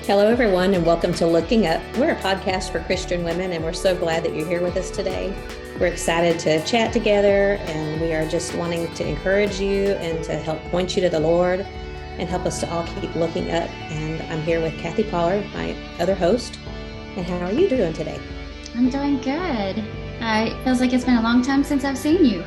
Hello, everyone, and welcome to Looking Up. We're a podcast for Christian women, and we're so glad that you're here with us today. We're excited to chat together, and we are just wanting to encourage you and to help point you to the Lord and help us to all keep looking up. And I'm here with Kathy Pollard, my other host. And how are you doing today? I'm doing good. It feels like it's been a long time since I've seen you.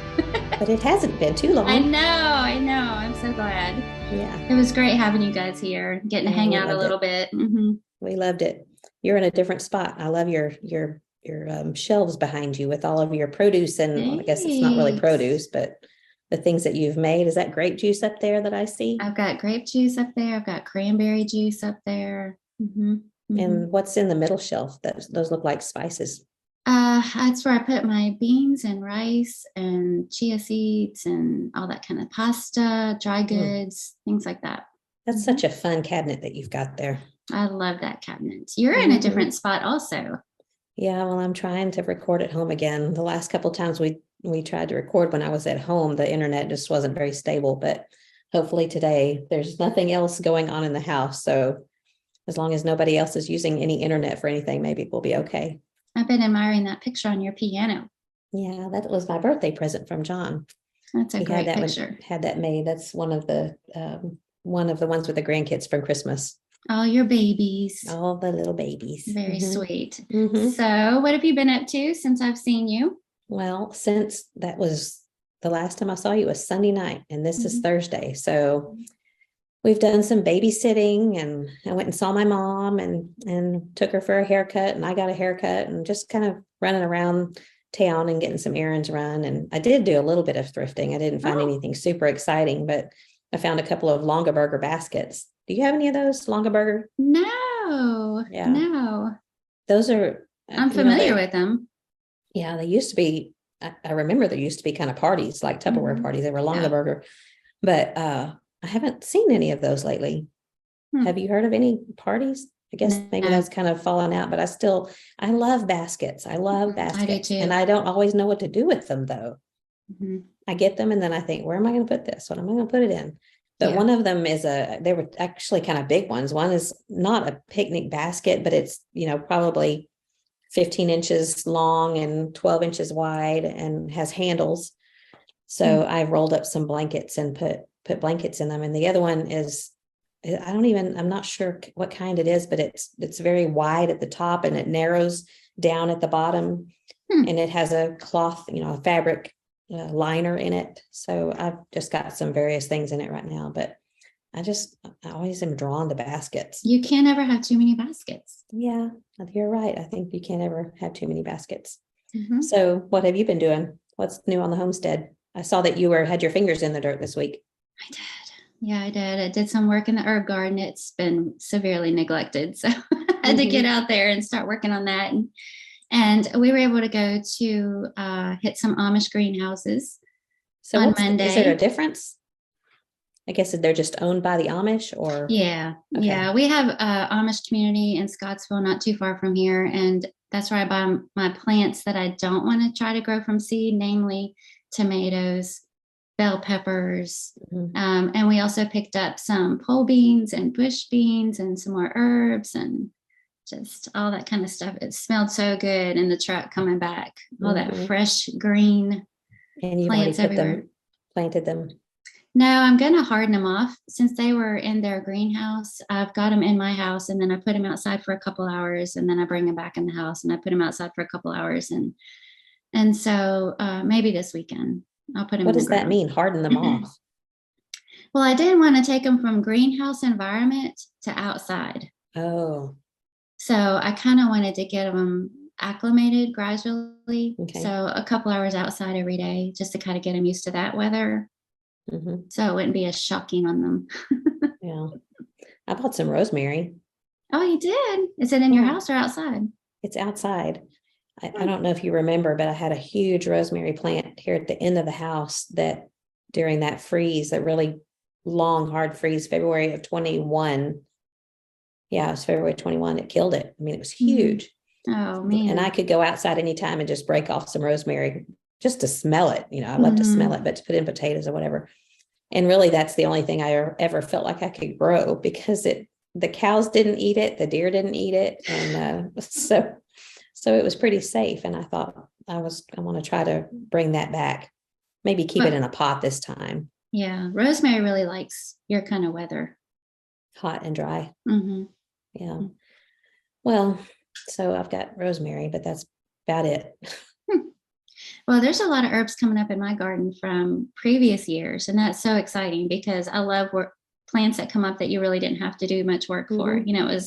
But it hasn't been too long. I know. I'm so glad. Yeah. It was great having you guys here, getting to hang out a little bit. Mm-hmm. We loved it. You're in a different spot. I love your shelves behind you with all of your produce, and well, I guess it's not really produce, but the things that you've made. Is that grape juice up there that I see? I've got grape juice up there. I've got cranberry juice up there. Mm-hmm. Mm-hmm. And what's in the middle shelf? Those look like spices. That's where I put my beans and rice and chia seeds and all that kind of pasta, dry goods, things like that. That's such a fun cabinet that you've got there. I love that cabinet. You're in a different spot also. Yeah, well, I'm trying to record at home again. The last couple of times we tried to record when I was at home, the internet just wasn't very stable, but hopefully today there's nothing else going on in the house. So as long as nobody else is using any internet for anything, maybe we'll be okay. I've been admiring that picture on your piano. Yeah, that was my birthday present from John. That's a great picture. Had that made. That's one of the ones with the grandkids from Christmas. All your babies. All the little babies. Very sweet. So what have you been up to since I've seen you? Well, since that was the last time I saw you was Sunday night, and this is Thursday. So we've done some babysitting, and I went and saw my mom and took her for a haircut, and I got a haircut, and just kind of running around town and getting some errands run. And I did do a little bit of thrifting. I didn't find anything super exciting, but I found a couple of Longaberger baskets. Do you have any of those, Longaberger? No. Yeah. No. Those are... I'm familiar with them. Yeah, they used to be... I remember there used to be kind of parties, like Tupperware parties. They were Longaberger. But I haven't seen any of those lately. Have you heard of any parties? I guess maybe that's kind of fallen out, but I love baskets. I love baskets. I do too. And I don't always know what to do with them, though. I get them and then I think, where am I going to put this? What am I going to put it in? But one of them they were actually kind of big ones. One is not a picnic basket, but it's, probably 15 inches long and 12 inches wide and has handles. So I rolled up some blankets and put blankets in them. And the other one is, I'm not sure what kind it is, but it's very wide at the top and it narrows down at the bottom. And it has a cloth, a fabric liner in it. So I've just got some various things in it right now, but I always am drawn to baskets. You can't ever have too many baskets. Yeah, you're right. I think you can't ever have too many baskets. So what have you been doing? What's new on the homestead? I saw that you had your fingers in the dirt this week. I did. Yeah, I did. I did some work in the herb garden. It's been severely neglected. So I had to get out there and start working on that. And we were able to go to hit some Amish greenhouses on Monday. Is there a difference? I guess they're just owned by the Amish, or? Yeah. Okay. Yeah. We have an Amish community in Scottsville, not too far from here. And that's where I buy my plants that I don't want to try to grow from seed, namely tomatoes, bell peppers. And we also picked up some pole beans and bush beans and some more herbs and just all that kind of stuff. It smelled so good in the truck coming back. All that fresh green and you've plants everywhere. Planted them. No, I'm going to harden them off. Since they were in their greenhouse, I've got them in my house, and then I put them outside for a couple hours, and then I bring them back in the house and I put them outside for a couple hours. And so maybe this weekend I'll put them. What does that mean? Harden them off? Well, I didn't want to take them from greenhouse environment to outside. Oh. So I kind of wanted to get them acclimated gradually. Okay. So a couple hours outside every day just to kind of get them used to that weather. So it wouldn't be as shocking on them. Yeah. I bought some rosemary. Oh, you did? Is it in your house or outside? It's outside. I don't know if you remember, but I had a huge rosemary plant here at the end of the house that during that freeze, that really long, hard freeze, February of 21. Yeah, it was February 21. It killed it. I mean, it was huge. Oh, man. And I could go outside anytime and just break off some rosemary just to smell it. I love to smell it, but to put in potatoes or whatever. And really, that's the only thing I ever felt like I could grow because it the cows didn't eat it, the deer didn't eat it, and so it was pretty safe. And I thought I want to try to bring that back. Maybe keep it in a pot this time. Yeah, rosemary really likes your kind of weather, hot and dry. Mm-hmm. Yeah. Well, so I've got rosemary, but that's about it. Well, there's a lot of herbs coming up in my garden from previous years, and that's so exciting because I love plants that come up that you really didn't have to do much work for. Mm-hmm.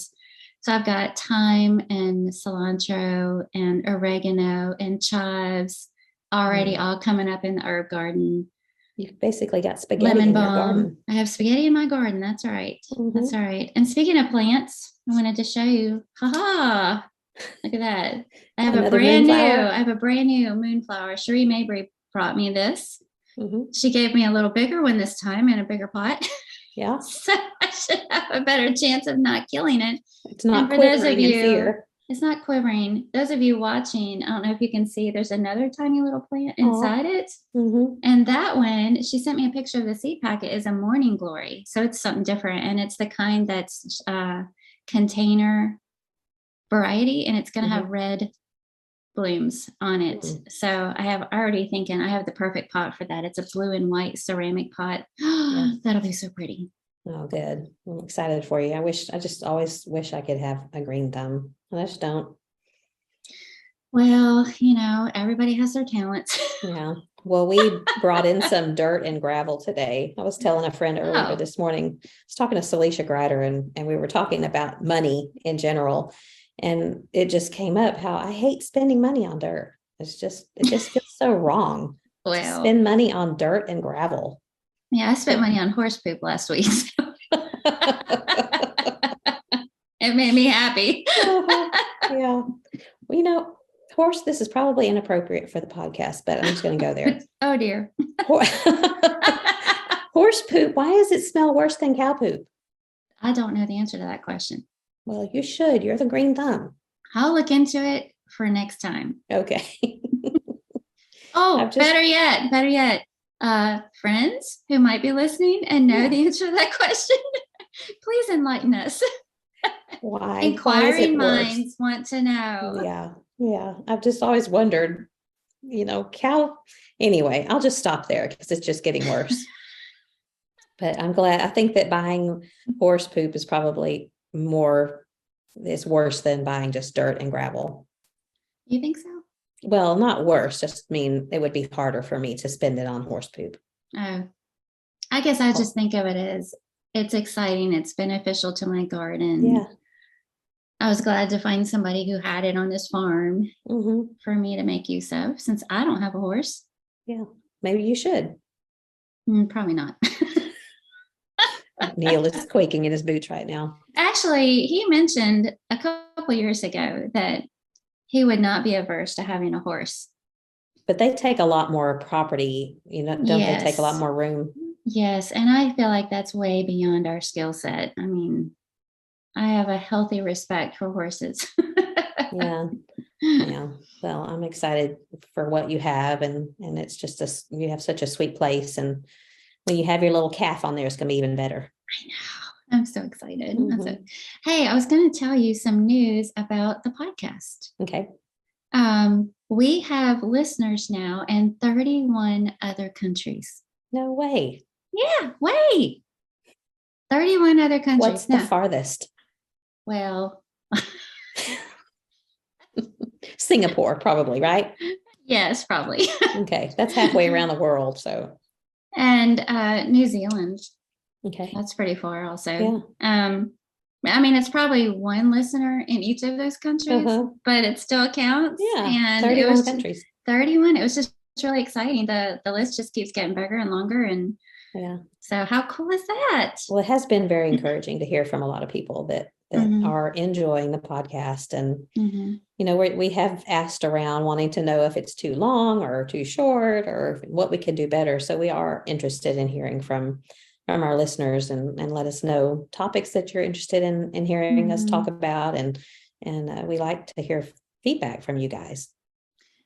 So I've got thyme and cilantro and oregano and chives already all coming up in the herb garden. You've basically got spaghetti in your garden. I have spaghetti in my garden. That's all right. That's all right. And speaking of plants, I wanted to show you. Look at that. I have a brand new moonflower. Cherie Mabry brought me this. She gave me a little bigger one this time in a bigger pot. Yeah. So I should have a better chance of not killing it. It's not quivering in fear. It's not quivering. Those of you watching, I don't know if you can see, there's another tiny little plant inside it. And that one, she sent me a picture of the seed packet, is a morning glory. So it's something different. And it's the kind that's container variety, and it's going to have red blooms on it. So I have the perfect pot for that. It's a blue and white ceramic pot. That'll be so pretty. Oh, good. I'm excited for you. I just always wish I could have a green thumb. I just don't. Well, everybody has their talents. Yeah. Well, we brought in some dirt and gravel today. I was telling a friend earlier this morning, I was talking to Celicia Grider, and we were talking about money in general. And it just came up how I hate spending money on dirt. It just feels so wrong to spend money on dirt and gravel. Yeah, I spent money on horse poop last week. So. It made me happy. Yeah. Well, horse, this is probably inappropriate for the podcast, but I'm just going to go there. Oh, dear. Horse poop. Why does it smell worse than cow poop? I don't know the answer to that question. Well, you should. You're the green thumb. I'll look into it for next time. Okay. Better yet. Friends who might be listening and know the answer to that question, please enlighten us. Why? Inquiring minds want to know. Yeah. I've just always wondered, cow. Anyway, I'll just stop there because it's just getting worse. But I'm glad. I think that buying horse poop is probably it's worse than buying just dirt and gravel. You think so? Well, not worse, just mean it would be harder for me to spend it on horse poop. Oh, I guess I just think of it as it's exciting. It's beneficial to my garden. Yeah. I was glad to find somebody who had it on this farm for me to make use of, since I don't have a horse. Yeah, maybe you should. Probably not. Neil is quaking in his boots right now. Actually, he mentioned a couple years ago that he would not be averse to having a horse. But they take a lot more property, don't they take a lot more room? Yes, and I feel like that's way beyond our skill set. I mean, I have a healthy respect for horses. Yeah. Well, I'm excited for what you have, and it's just you have such a sweet place, and when you have your little calf on there, it's going to be even better. I know. I'm so excited. Hey, I was going to tell you some news about the podcast. Okay. We have listeners now in 31 other countries. No way. Yeah, way. 31 other countries. What's the farthest? Well, Singapore, probably, right? Yes, probably. Okay. That's halfway around the world. So. And New Zealand. Okay. That's pretty far also. Yeah. I mean, it's probably one listener in each of those countries, but it still counts. Yeah. And 31 countries. 31. It was just really exciting. The list just keeps getting bigger and longer. And so how cool is that? Well, it has been very encouraging to hear from a lot of people that are enjoying the podcast. And, we have asked around wanting to know if it's too long or too short or what we could do better. So we are interested in hearing from our listeners and let us know topics that you're interested in hearing us talk about. And we like to hear feedback from you guys.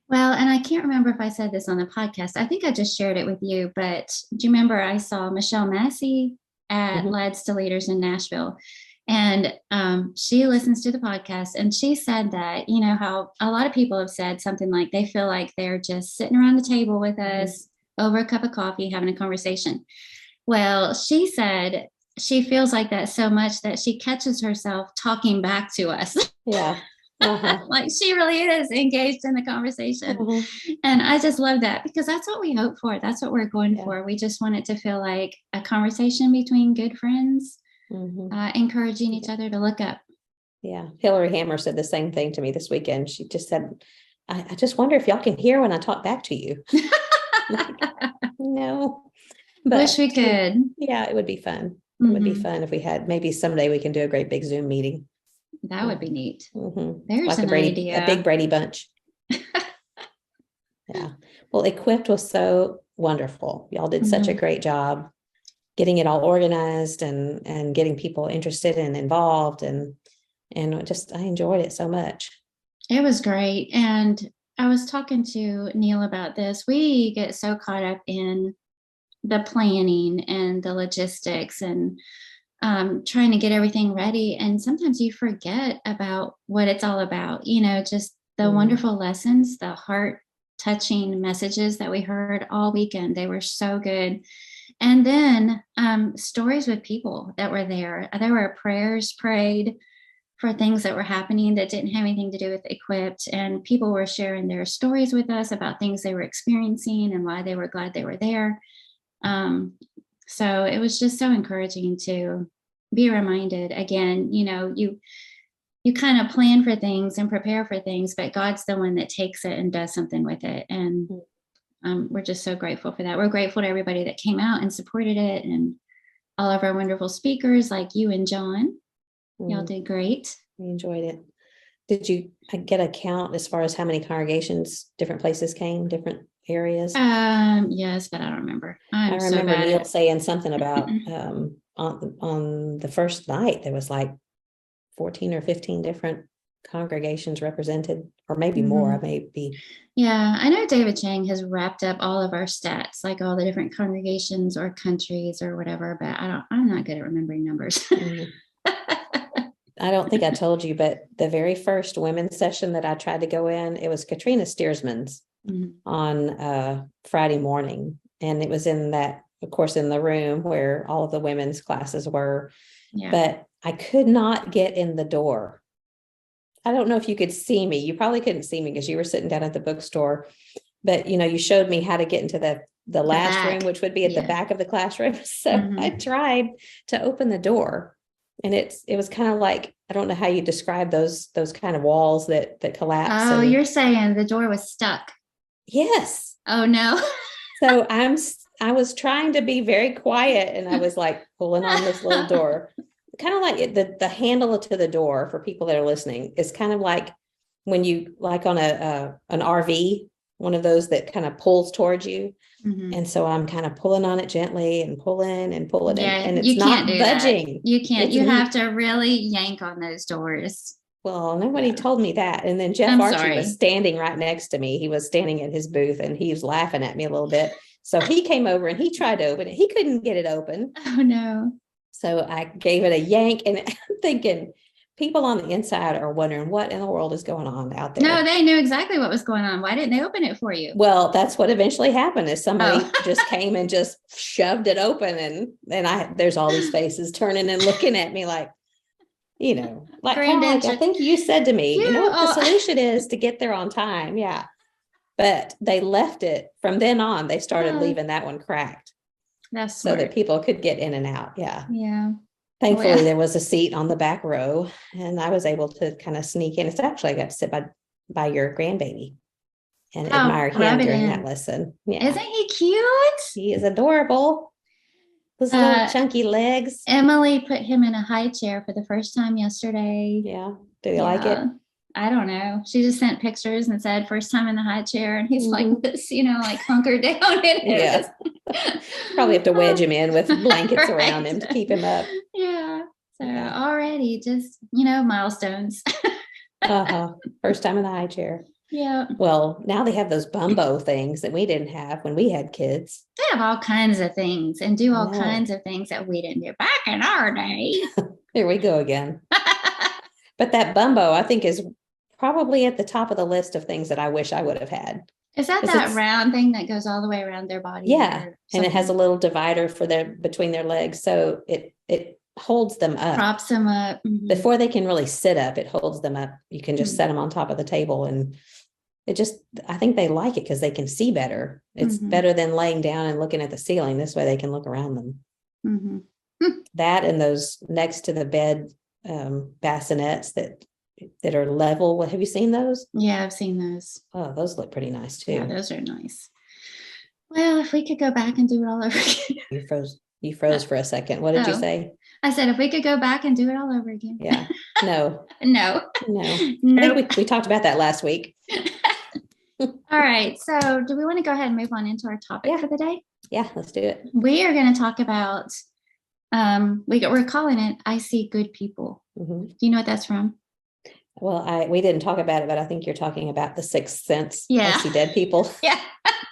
Well, and I can't remember if I said this on the podcast. I think I just shared it with you, but do you remember I saw Michelle Massey at Lads to Leaders in Nashville? And she listens to the podcast, and she said that, how a lot of people have said something like they feel like they're just sitting around the table with us over a cup of coffee having a conversation. Well, she said she feels like that so much that she catches herself talking back to us. Yeah. Like she really is engaged in the conversation. And I just love that, because that's what we hope for. That's what we're going for. We just want it to feel like a conversation between good friends, encouraging each other to look up. Yeah. Hillary Hammer said the same thing to me this weekend. She just said, I just wonder if y'all can hear when I talk back to you. No. But wish we could. Yeah, it would be fun. It would be fun if we had, maybe someday we can do a great big Zoom meeting. That would be neat. There's like an idea. A big Brady bunch. Yeah. Well, Equipped was so wonderful. Y'all did such a great job getting it all organized and getting people interested and involved, and just I enjoyed it so much. It was great. And I was talking to Neil about this. We get so caught up in the planning and the logistics and trying to get everything ready. And sometimes you forget about what it's all about, just the wonderful lessons, the heart touching messages that we heard all weekend. They were so good. And then stories with people that were there. There were prayers prayed for things that were happening that didn't have anything to do with Equipped. And people were sharing their stories with us about things they were experiencing and why they were glad they were there. So it was just so encouraging to be reminded again, you kind of plan for things and prepare for things, but God's the one that takes it and does something with it. And we're just so grateful for that. We're grateful to everybody that came out and supported it, and all of our wonderful speakers like you and John. Y'all did great. We enjoyed it. Did you get a count as far as how many congregations, different places came, different areas? Yes, but I don't remember. I remember Neil saying something about on the first night there was like 14 or 15 different congregations represented, or maybe more. I may be. Yeah, I know David Chang has wrapped up all of our stats, like all the different congregations or countries or whatever, but I'm not good at remembering numbers. I don't think I told you, but the very first women's session that I tried to go in, it was Katrina Steersman's on Friday morning. And it was in that, of course, in the room where all of the women's classes were, but I could not get in the door. I don't know if you could see me. You probably couldn't see me because you were sitting down at the bookstore, but you showed me how to get into the last room, which would be at the back of the classroom. So I tried to open the door, and it was kind of like, I don't know how you describe those kind of walls that collapse. Oh, you're saying the door was stuck. Yes. Oh no. So I was trying to be very quiet, and I was like pulling on this little door. Kind of like the handle to the door, for people that are listening, is kind of like when you like on an RV, one of those that kind of pulls towards you. And so I'm kind of pulling on it gently and pulling and pulling it, and it's not budging. You can't. You have to really yank on those doors. Well, nobody told me that. And then Jeff Archie was standing right next to me. He was standing at his booth, and he was laughing at me a little bit. So he came over and he tried to open it. He couldn't get it open. Oh no. So I gave it a yank, and I'm thinking people on the inside are wondering what in the world is going on out there. No, they knew exactly what was going on. Why didn't they open it for you? Well, that's what eventually happened, is somebody just came and just shoved it open. And there's all these faces turning and looking at me like, like I think you said to me, what the solution is to get there on time. Yeah. But they left it from then on. They started leaving that one cracked. That's smart. So that people could get in and out. Yeah. Yeah. Thankfully, there was a seat on the back row, and I was able to kind of sneak in. It's actually, I got to sit by your grandbaby and admire him during that lesson. Yeah. Isn't he cute? He is adorable. Those little chunky legs. Emily put him in a high chair for the first time yesterday. Yeah. Do you like it? I don't know. She just sent pictures and said first time in the high chair, and he's like this, like hunkered down in it. Yeah. Probably have to wedge him in with blankets around him to keep him up. Yeah. So already just, milestones. First time in the high chair. Yeah. Well, now they have those bumbo things that we didn't have when we had kids. They have all kinds of things and do all kinds of things that we didn't do back in our day. Here we go again. But that bumbo, I think, is probably at the top of the list of things that I wish I would have had. Is that round thing that goes all the way around their body? Yeah. And it has a little divider for between their legs. So it holds them up. Props them up. Mm-hmm. Before they can really sit up, it holds them up. You can just set them on top of the table, and I think they like it because they can see better. It's better than laying down and looking at the ceiling. This way they can look around them. That and those next to the bed bassinets that are level. Have you seen those? Yeah, I've seen those. Oh, those look pretty nice too. Yeah, those are nice. Well, if we could go back and do it all over again. You froze for a second. What did you say? I said, if we could go back and do it all over again. Yeah. No. No. I think we talked about that last week. All right. So do we want to go ahead and move on into our topic for the day? Yeah, let's do it. We are going to talk about, we're calling it, I See Good People. Do you know what that's from? Well, we didn't talk about it, but I think you're talking about The Sixth Sense. Yeah. I See Dead People. Yeah.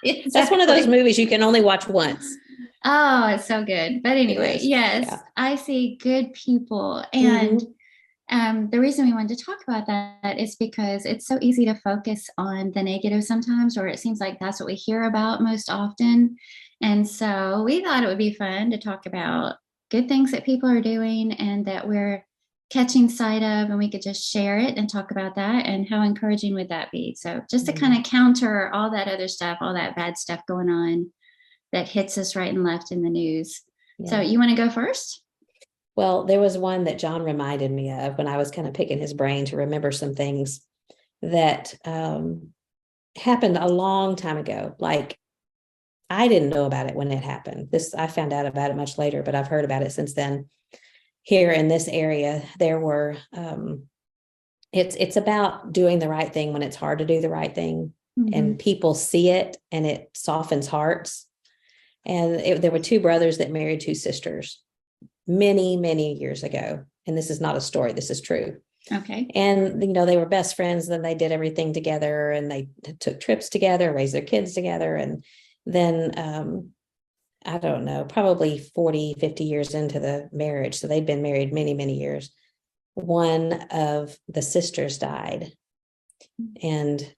Exactly. That's one of those movies you can only watch once. Oh, it's so good. But anyway, yes, I See Good People. And the reason we wanted to talk about that is because it's so easy to focus on the negative sometimes, or it seems like that's what we hear about most often. And so we thought it would be fun to talk about good things that people are doing and that we're catching sight of, and we could just share it and talk about that. And how encouraging would that be? So just to kind of counter all that other stuff, all that bad stuff going on that hits us right and left in the news. Yeah. So you want to go first? Well, there was one that John reminded me of when I was kind of picking his brain to remember some things that happened a long time ago. Like, I didn't know about it when it happened. I found out about it much later, but I've heard about it since then. Here in this area, there were, it's about doing the right thing when it's hard to do the right thing, and people see it and it softens hearts. And there were two brothers that married two sisters many, many years ago. And this is not a story. This is true. Okay. And, they were best friends. Then they did everything together, and they took trips together, raised their kids together. And then, I don't know, probably 40, 50 years into the marriage. So they'd been married many, many years. One of the sisters died. And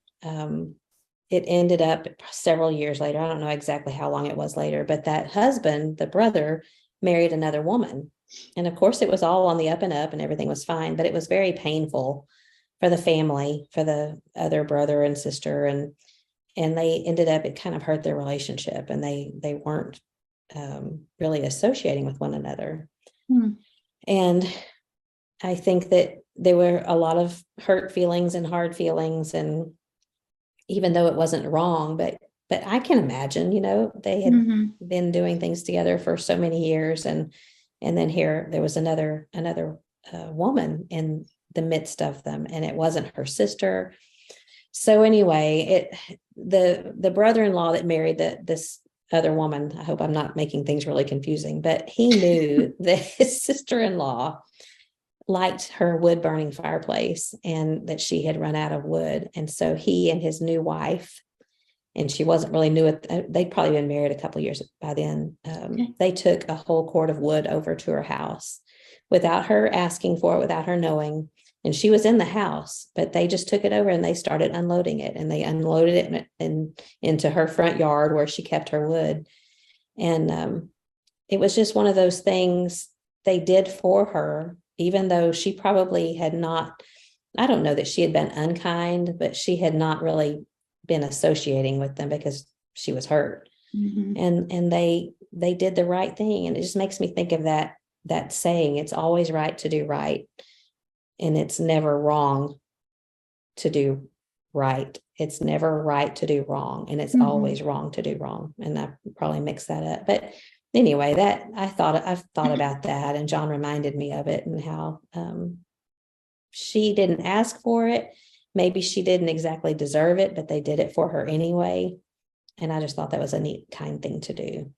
it ended up several years later. I don't know exactly how long it was later, but that husband, the brother, married another woman. And of course, it was all on the up and up and everything was fine, but it was very painful for the family, for the other brother and sister. And they ended up, it kind of hurt their relationship, and they weren't really associating with one another. And I think that there were a lot of hurt feelings and hard feelings, and even though it wasn't wrong, but I can imagine, they had been doing things together for so many years, and then here there was another woman in the midst of them, and it wasn't her sister. So anyway, the brother-in-law that married this other woman, I hope I'm not making things really confusing, but he knew that his sister-in-law liked her wood burning fireplace and that she had run out of wood. And so he and his new wife, and she wasn't really new, they'd probably been married a couple of years by then. They took a whole cord of wood over to her house without her asking for it, without her knowing. And she was in the house, but they just took it over and they started unloading it, and they unloaded it into her front yard where she kept her wood. And it was just one of those things they did for her, even though she probably had not, I don't know that she had been unkind, but she had not really been associating with them because she was hurt. And they did the right thing. And it just makes me think of that saying, it's always right to do right. And it's never wrong to do right. It's never right to do wrong. And it's always wrong to do wrong. And I probably mixed that up. But anyway, I've thought about that. And John reminded me of it, and how she didn't ask for it. Maybe she didn't exactly deserve it, but they did it for her anyway. And I just thought that was a neat, kind thing to do.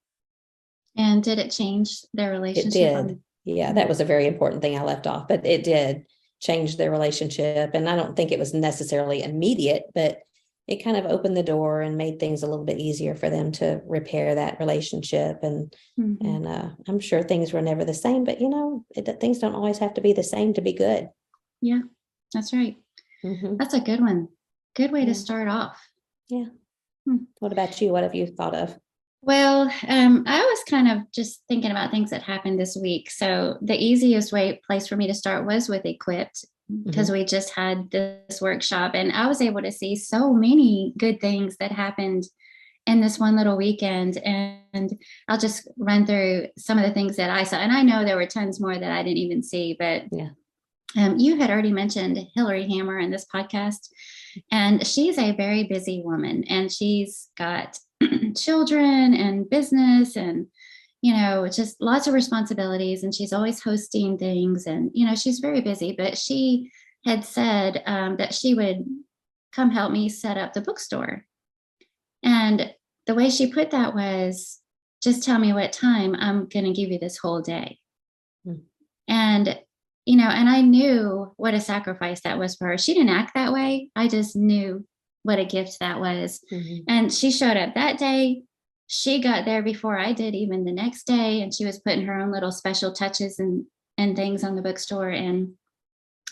And did it change their relationship? It did. Yeah, that was a very important thing I left off, but it did change their relationship. And I don't think it was necessarily immediate, but it kind of opened the door and made things a little bit easier for them to repair that relationship. And I'm sure things were never the same, but things don't always have to be the same to be good. Yeah, that's right. That's a good one. Good way to start off. Yeah. What about you? What have you thought of? Well, I was kind of just thinking about things that happened this week. So the easiest place for me to start was with Equipped, because we just had this workshop, and I was able to see so many good things that happened in this one little weekend. And I'll just run through some of the things that I saw. And I know there were tons more that I didn't even see, but you had already mentioned Hillary Hammer in this podcast, and she's a very busy woman, and she's got children and business and just lots of responsibilities, and she's always hosting things, and she's very busy. But she had said that she would come help me set up the bookstore, and the way she put that was, just tell me what time, I'm going to give you this whole day. And and I knew what a sacrifice that was for her. She didn't act that way. I just knew what a gift that was. And she showed up that day. She got there before I did, even the next day. And she was putting her own little special touches and things on the bookstore. And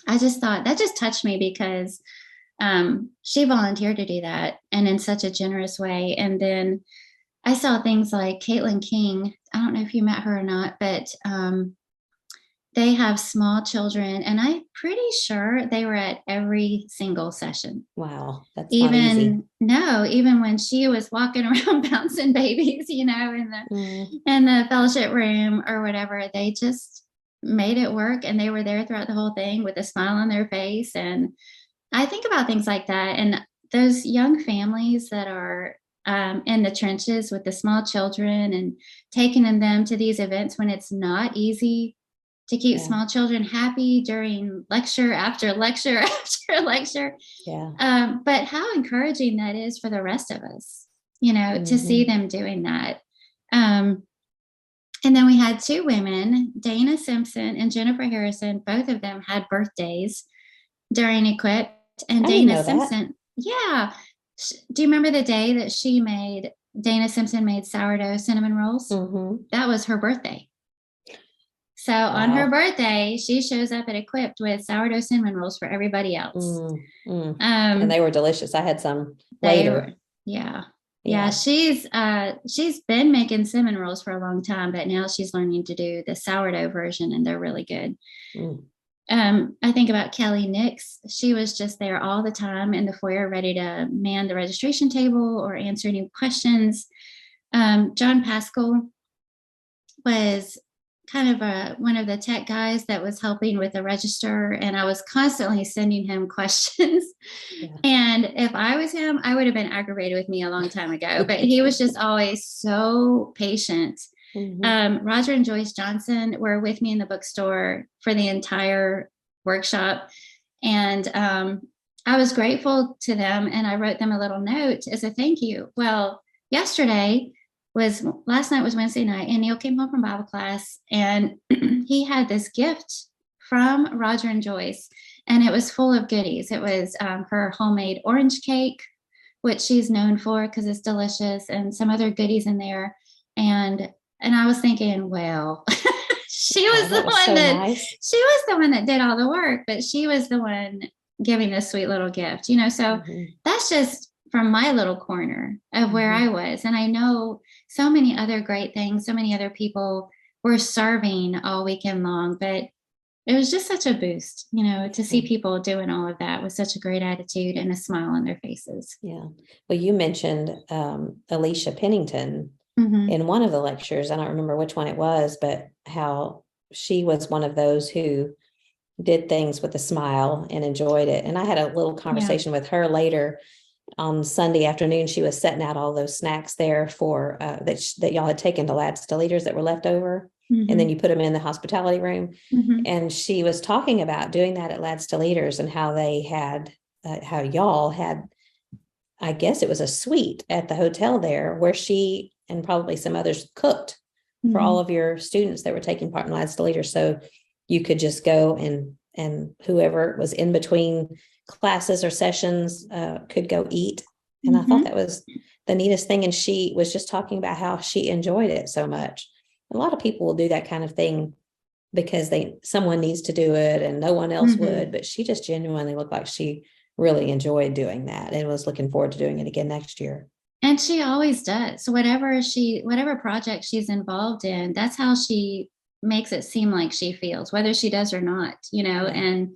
I just thought that just touched me, because she volunteered to do that, and in such a generous way. And then I saw things like Caitlin King. I don't know if you met her or not, but they have small children, and I'm pretty sure they were at every single session. Wow, that's not easy. Even when she was walking around bouncing babies, in the fellowship room or whatever, they just made it work, and they were there throughout the whole thing with a smile on their face. And I think about things like that, and those young families that are in the trenches with the small children, and taking them to these events when it's not easy to keep small children happy during lecture after lecture after lecture. But how encouraging that is for the rest of us, to see them doing that. And then we had two women, Dana Simpson and Jennifer Harrison. Both of them had birthdays during Equipped. And Dana Simpson, do you remember the day that Dana Simpson made sourdough cinnamon rolls? That was her birthday. So on her birthday, she shows up at Equipped with sourdough cinnamon rolls for everybody else. And they were delicious. I had some later. She's been making cinnamon rolls for a long time, but now she's learning to do the sourdough version, and they're really good. I think about Kelly Nix. She was just there all the time in the foyer, ready to man the registration table or answer any questions. John Pascal was kind of one of the tech guys that was helping with the register, and I was constantly sending him questions. And if I was him, I would have been aggravated with me a long time ago, but he was just always so patient. Roger and Joyce Johnson were with me in the bookstore for the entire workshop, and I was grateful to them, and I wrote them a little note as a thank you. Well, last night was Wednesday night, and Neil came home from Bible class, and he had this gift from Roger and Joyce, and it was full of goodies. It was her homemade orange cake, which she's known for because it's delicious, and some other goodies in there. And I was thinking, well, she was the one that did all the work, but she was the one giving this sweet little gift, so that's just from my little corner of where I was. And I know so many other great things, so many other people were serving all weekend long, but it was just such a boost, to see people doing all of that with such a great attitude and a smile on their faces. Yeah. Well, you mentioned Alicia Pennington in one of the lectures. I don't remember which one it was, but how she was one of those who did things with a smile and enjoyed it. And I had a little conversation with her later on Sunday afternoon. She was setting out all those snacks there for that y'all had taken to Lads to Leaders that were left over. And then you put them in the hospitality room. And she was talking about doing that at Lads to Leaders, and how they had, how y'all had, I guess it was a suite at the hotel there where she and probably some others cooked for all of your students that were taking part in Lads to Leaders. So you could just go and whoever was in between classes or sessions could go eat And I thought that was the neatest thing. And she was just talking about how she enjoyed it so much. A lot of people will do that kind of thing because someone needs to do it and no one else would, but she just genuinely looked like she really enjoyed doing that and was looking forward to doing it again next year. And she always does. So whatever project she's involved in, that's how she makes it seem like she feels, whether she does or not, and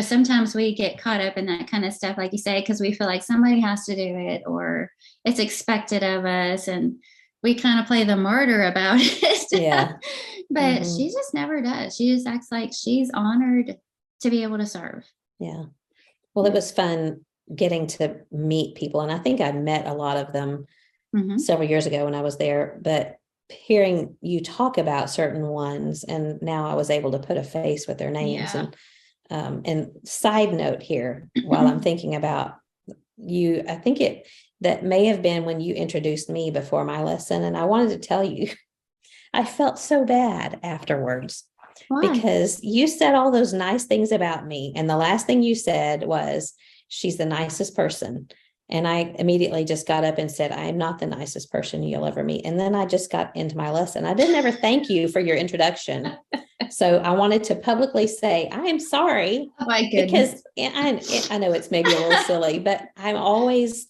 sometimes we get caught up in that kind of stuff, like you say, because we feel like somebody has to do it or it's expected of us. And we kind of play the martyr about it. Yeah. But she just never does. She just acts like she's honored to be able to serve. Yeah. Well, it was fun getting to meet people. And I think I met a lot of them several years ago when I was there, but hearing you talk about certain ones, and now I was able to put a face with their names. And side note here, while I'm thinking about you, I think that may have been when you introduced me before my lesson. And I wanted to tell you, I felt so bad afterwards. Why? Because you said all those nice things about me. And the last thing you said was, she's the nicest person. And I immediately just got up and said, I am not the nicest person you'll ever meet. And then I just got into my lesson. I didn't ever thank you for your introduction. So I wanted to publicly say, I am sorry. Oh my goodness. Because I know it's maybe a little silly, but I'm always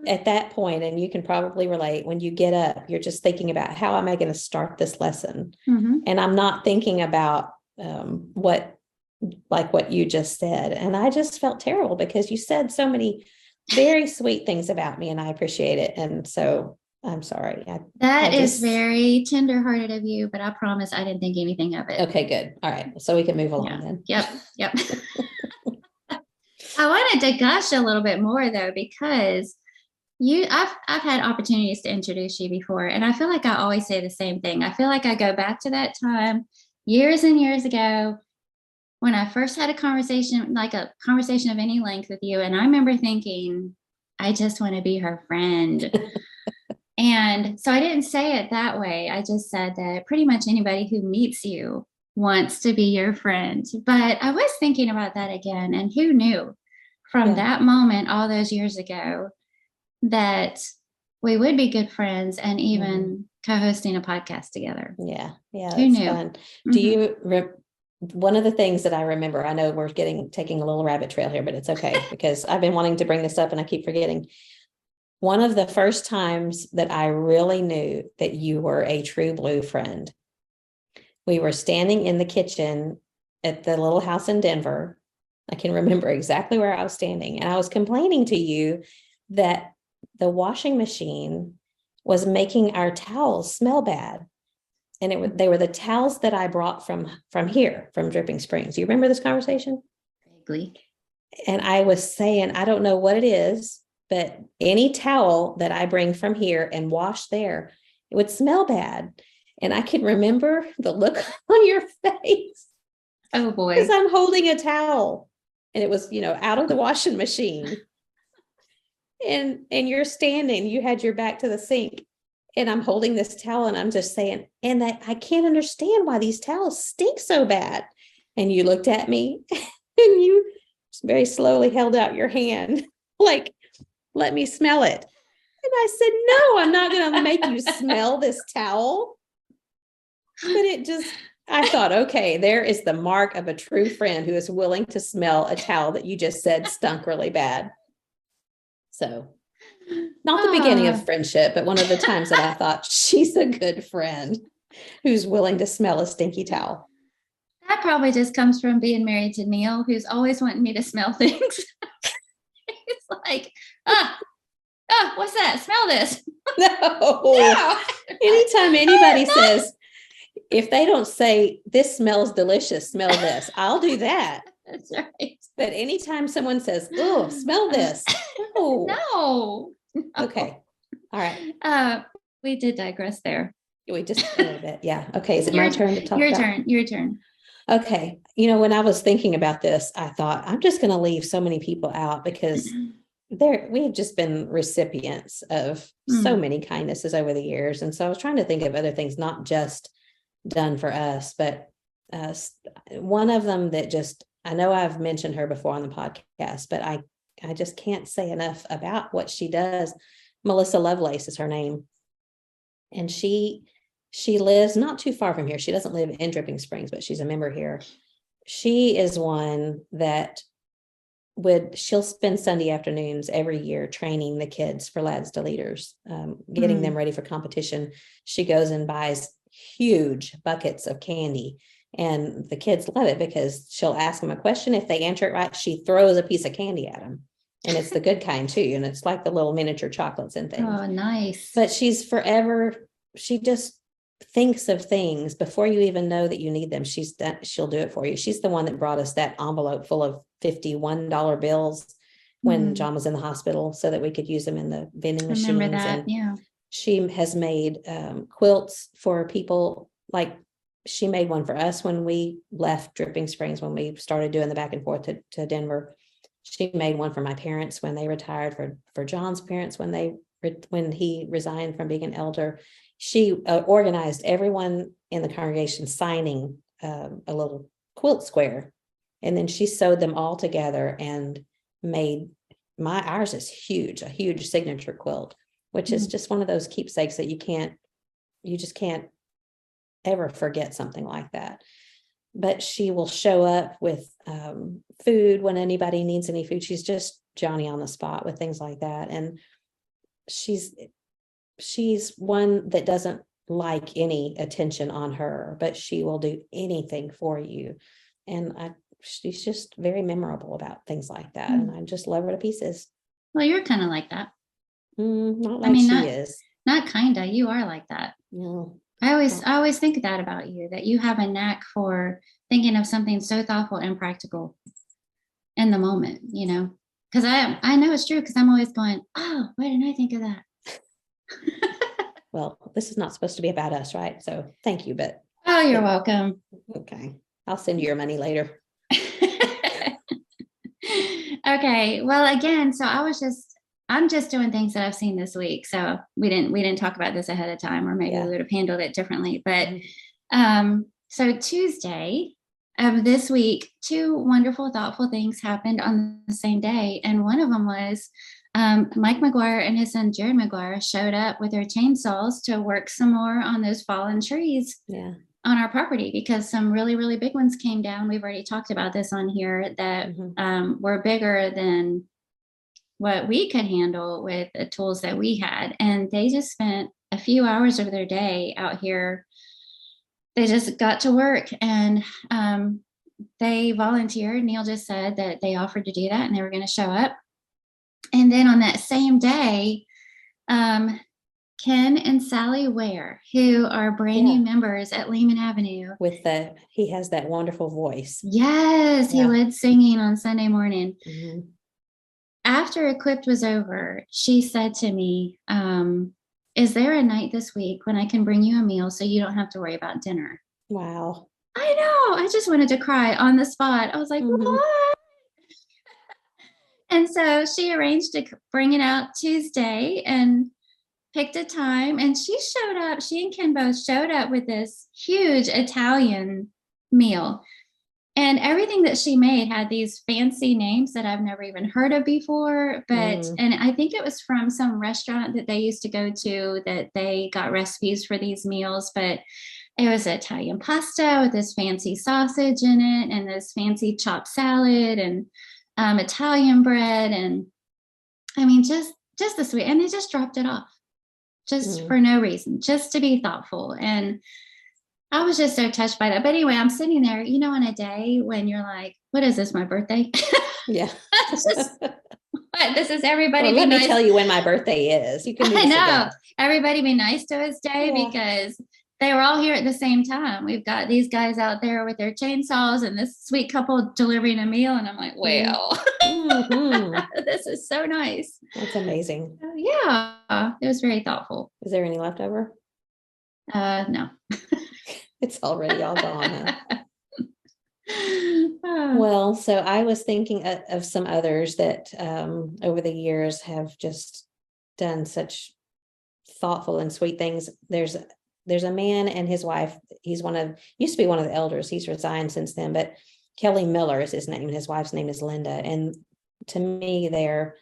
at that point, and you can probably relate, when you get up, you're just thinking about, how am I going to start this lesson? And I'm not thinking about what you just said. And I just felt terrible because you said so many very sweet things about me, and I appreciate it. And so I'm sorry. That is very tenderhearted of you, but I promise I didn't think anything of it. Okay, good. All right. So we can move along then. Yep. I wanted to gush a little bit more though, because I've had opportunities to introduce you before, and I feel like I always say the same thing. I feel like I go back to that time years and years ago when I first had a conversation, like a conversation of any length with you. And I remember thinking, I just want to be her friend. And so I didn't say it that way. I just said that pretty much anybody who meets you wants to be your friend. But I was thinking about that again. And who knew from that moment, all those years ago, that we would be good friends and even co-hosting a podcast together. Yeah. Who knew? Fun. Do you one of the things that I remember, I know we're taking a little rabbit trail here, but it's okay because I've been wanting to bring this up and I keep forgetting. One of the first times that I really knew that you were a true blue friend, we were standing in the kitchen at the little house in Denver. I can remember exactly where I was standing, and I was complaining to you that the washing machine was making our towels smell bad. And they were the towels that I brought from here, from Dripping Springs. Do you remember this conversation? Vaguely. And I was saying, I don't know what it is, but any towel that I bring from here and wash there, it would smell bad. And I can remember the look on your face. Oh boy. Because I'm holding a towel and it was, out of the washing machine. And you're standing, you had your back to the sink. And I'm holding this towel and I'm just saying, and I can't understand why these towels stink so bad. And you looked at me and you very slowly held out your hand, like, let me smell it. And I said, no, I'm not going to make you smell this towel. But I thought, okay, there is the mark of a true friend who is willing to smell a towel that you just said stunk really bad. So not the beginning of friendship, but one of the times that I thought she's a good friend who's willing to smell a stinky towel. That probably just comes from being married to Neil, who's always wanting me to smell things. It's like, what's that? Smell this. No. Anytime anybody says, if they don't say, this smells delicious, smell this, I'll do that. That's right. But anytime someone says, oh, smell this. No. Okay. All right. We did digress there. We just a little bit. Yeah. Okay. Is it my turn to talk about? Your turn. Okay. When I was thinking about this, I thought I'm just going to leave so many people out because we've just been recipients of so many kindnesses over the years. And so I was trying to think of other things, not just done for us, but one of them that I know I've mentioned her before on the podcast, but I I just can't say enough about what she does. Melissa Lovelace is her name. And she lives not too far from here. She doesn't live in Dripping Springs, but she's a member here. She is one that she'll spend Sunday afternoons every year training the kids for Lads to Leaders, getting them ready for competition. She goes and buys huge buckets of candy, and the kids love it because she'll ask them a question. If they answer it right, she throws a piece of candy at them, and it's the good kind too. And it's like the little miniature chocolates and things. Oh, nice. But she just thinks of things before you even know that you need them. She'll do it for you. She's the one that brought us that envelope full of $51 bills when John was in the hospital, so that we could use them in the vending machines. Remember that? And yeah. she has made quilts for people. Like, she made one for us when we left Dripping Springs, when we started doing the back and forth to Denver. She made one for my parents when they retired, for John's parents when he resigned from being an elder. She organized everyone in the congregation signing a little quilt square, and then she sewed them all together and made ours is huge, a huge signature quilt, which is just one of those keepsakes that you just can't ever forget something like that. But she will show up with food when anybody needs any food. She's just Johnny on the spot with things like that. And she's one that doesn't like any attention on her, but she will do anything for you. And she's just very memorable about things like that. And I just love her to pieces. Well, you're kind of like that. Not like she is. Not kinda. You are like that. No. I always think that about you, that you have a knack for thinking of something so thoughtful and practical in the moment, because I know it's true, because I'm always going, oh, why didn't I think of that? Well, this is not supposed to be about us, right? So thank you, but. Oh, you're welcome. Okay. I'll send you your money later. Okay. Well, again, so I'm just doing things that I've seen this week. So we didn't talk about this ahead of time, or maybe we would have handled it differently. But so Tuesday of this week, 2 wonderful, thoughtful things happened on the same day. And one of them was Mike McGuire and his son Jared McGuire showed up with their chainsaws to work some more on those fallen trees on our property, because some really, really big ones came down. We've already talked about this on here, that were bigger than what we could handle with the tools that we had. And they just spent a few hours of their day out here. They just got to work, and they volunteered. Neil just said that they offered to do that and they were going to show up. And then on that same day, Ken and Sally Ware, who are brand new members at Lehman Avenue. He has that wonderful voice. Yes, he led singing on Sunday morning. After Equipped was over, she said to me, is there a night this week when I can bring you a meal so you don't have to worry about dinner? Wow. I know. I just wanted to cry on the spot. I was like, what? And so she arranged to bring it out Tuesday and picked a time. And she and Ken both showed up with this huge Italian meal. And everything that she made had these fancy names that I've never even heard of before. And I think it was from some restaurant that they used to go to, that they got recipes for these meals. But it was Italian pasta with this fancy sausage in it, and this fancy chopped salad, and Italian bread. And I mean, just the sweet. And they just dropped it off just for no reason, just to be thoughtful. And I was just so touched by that. But anyway, I'm sitting there, on a day when you're like, what is this, my birthday? Yeah. This is everybody. Well, let me tell you when my birthday is. You can. I know. Everybody be nice to us day, because they were all here at the same time. We've got these guys out there with their chainsaws and this sweet couple delivering a meal. And I'm like, well, this is so nice. That's amazing. Yeah. It was very thoughtful. Is there any leftover? No. It's already all gone. Well, so I was thinking of some others that over the years have just done such thoughtful and sweet things. There's a man and his wife. He's used to be one of the elders. He's resigned since then, but Kelly Miller is his name. His wife's name is Linda. And to me, they're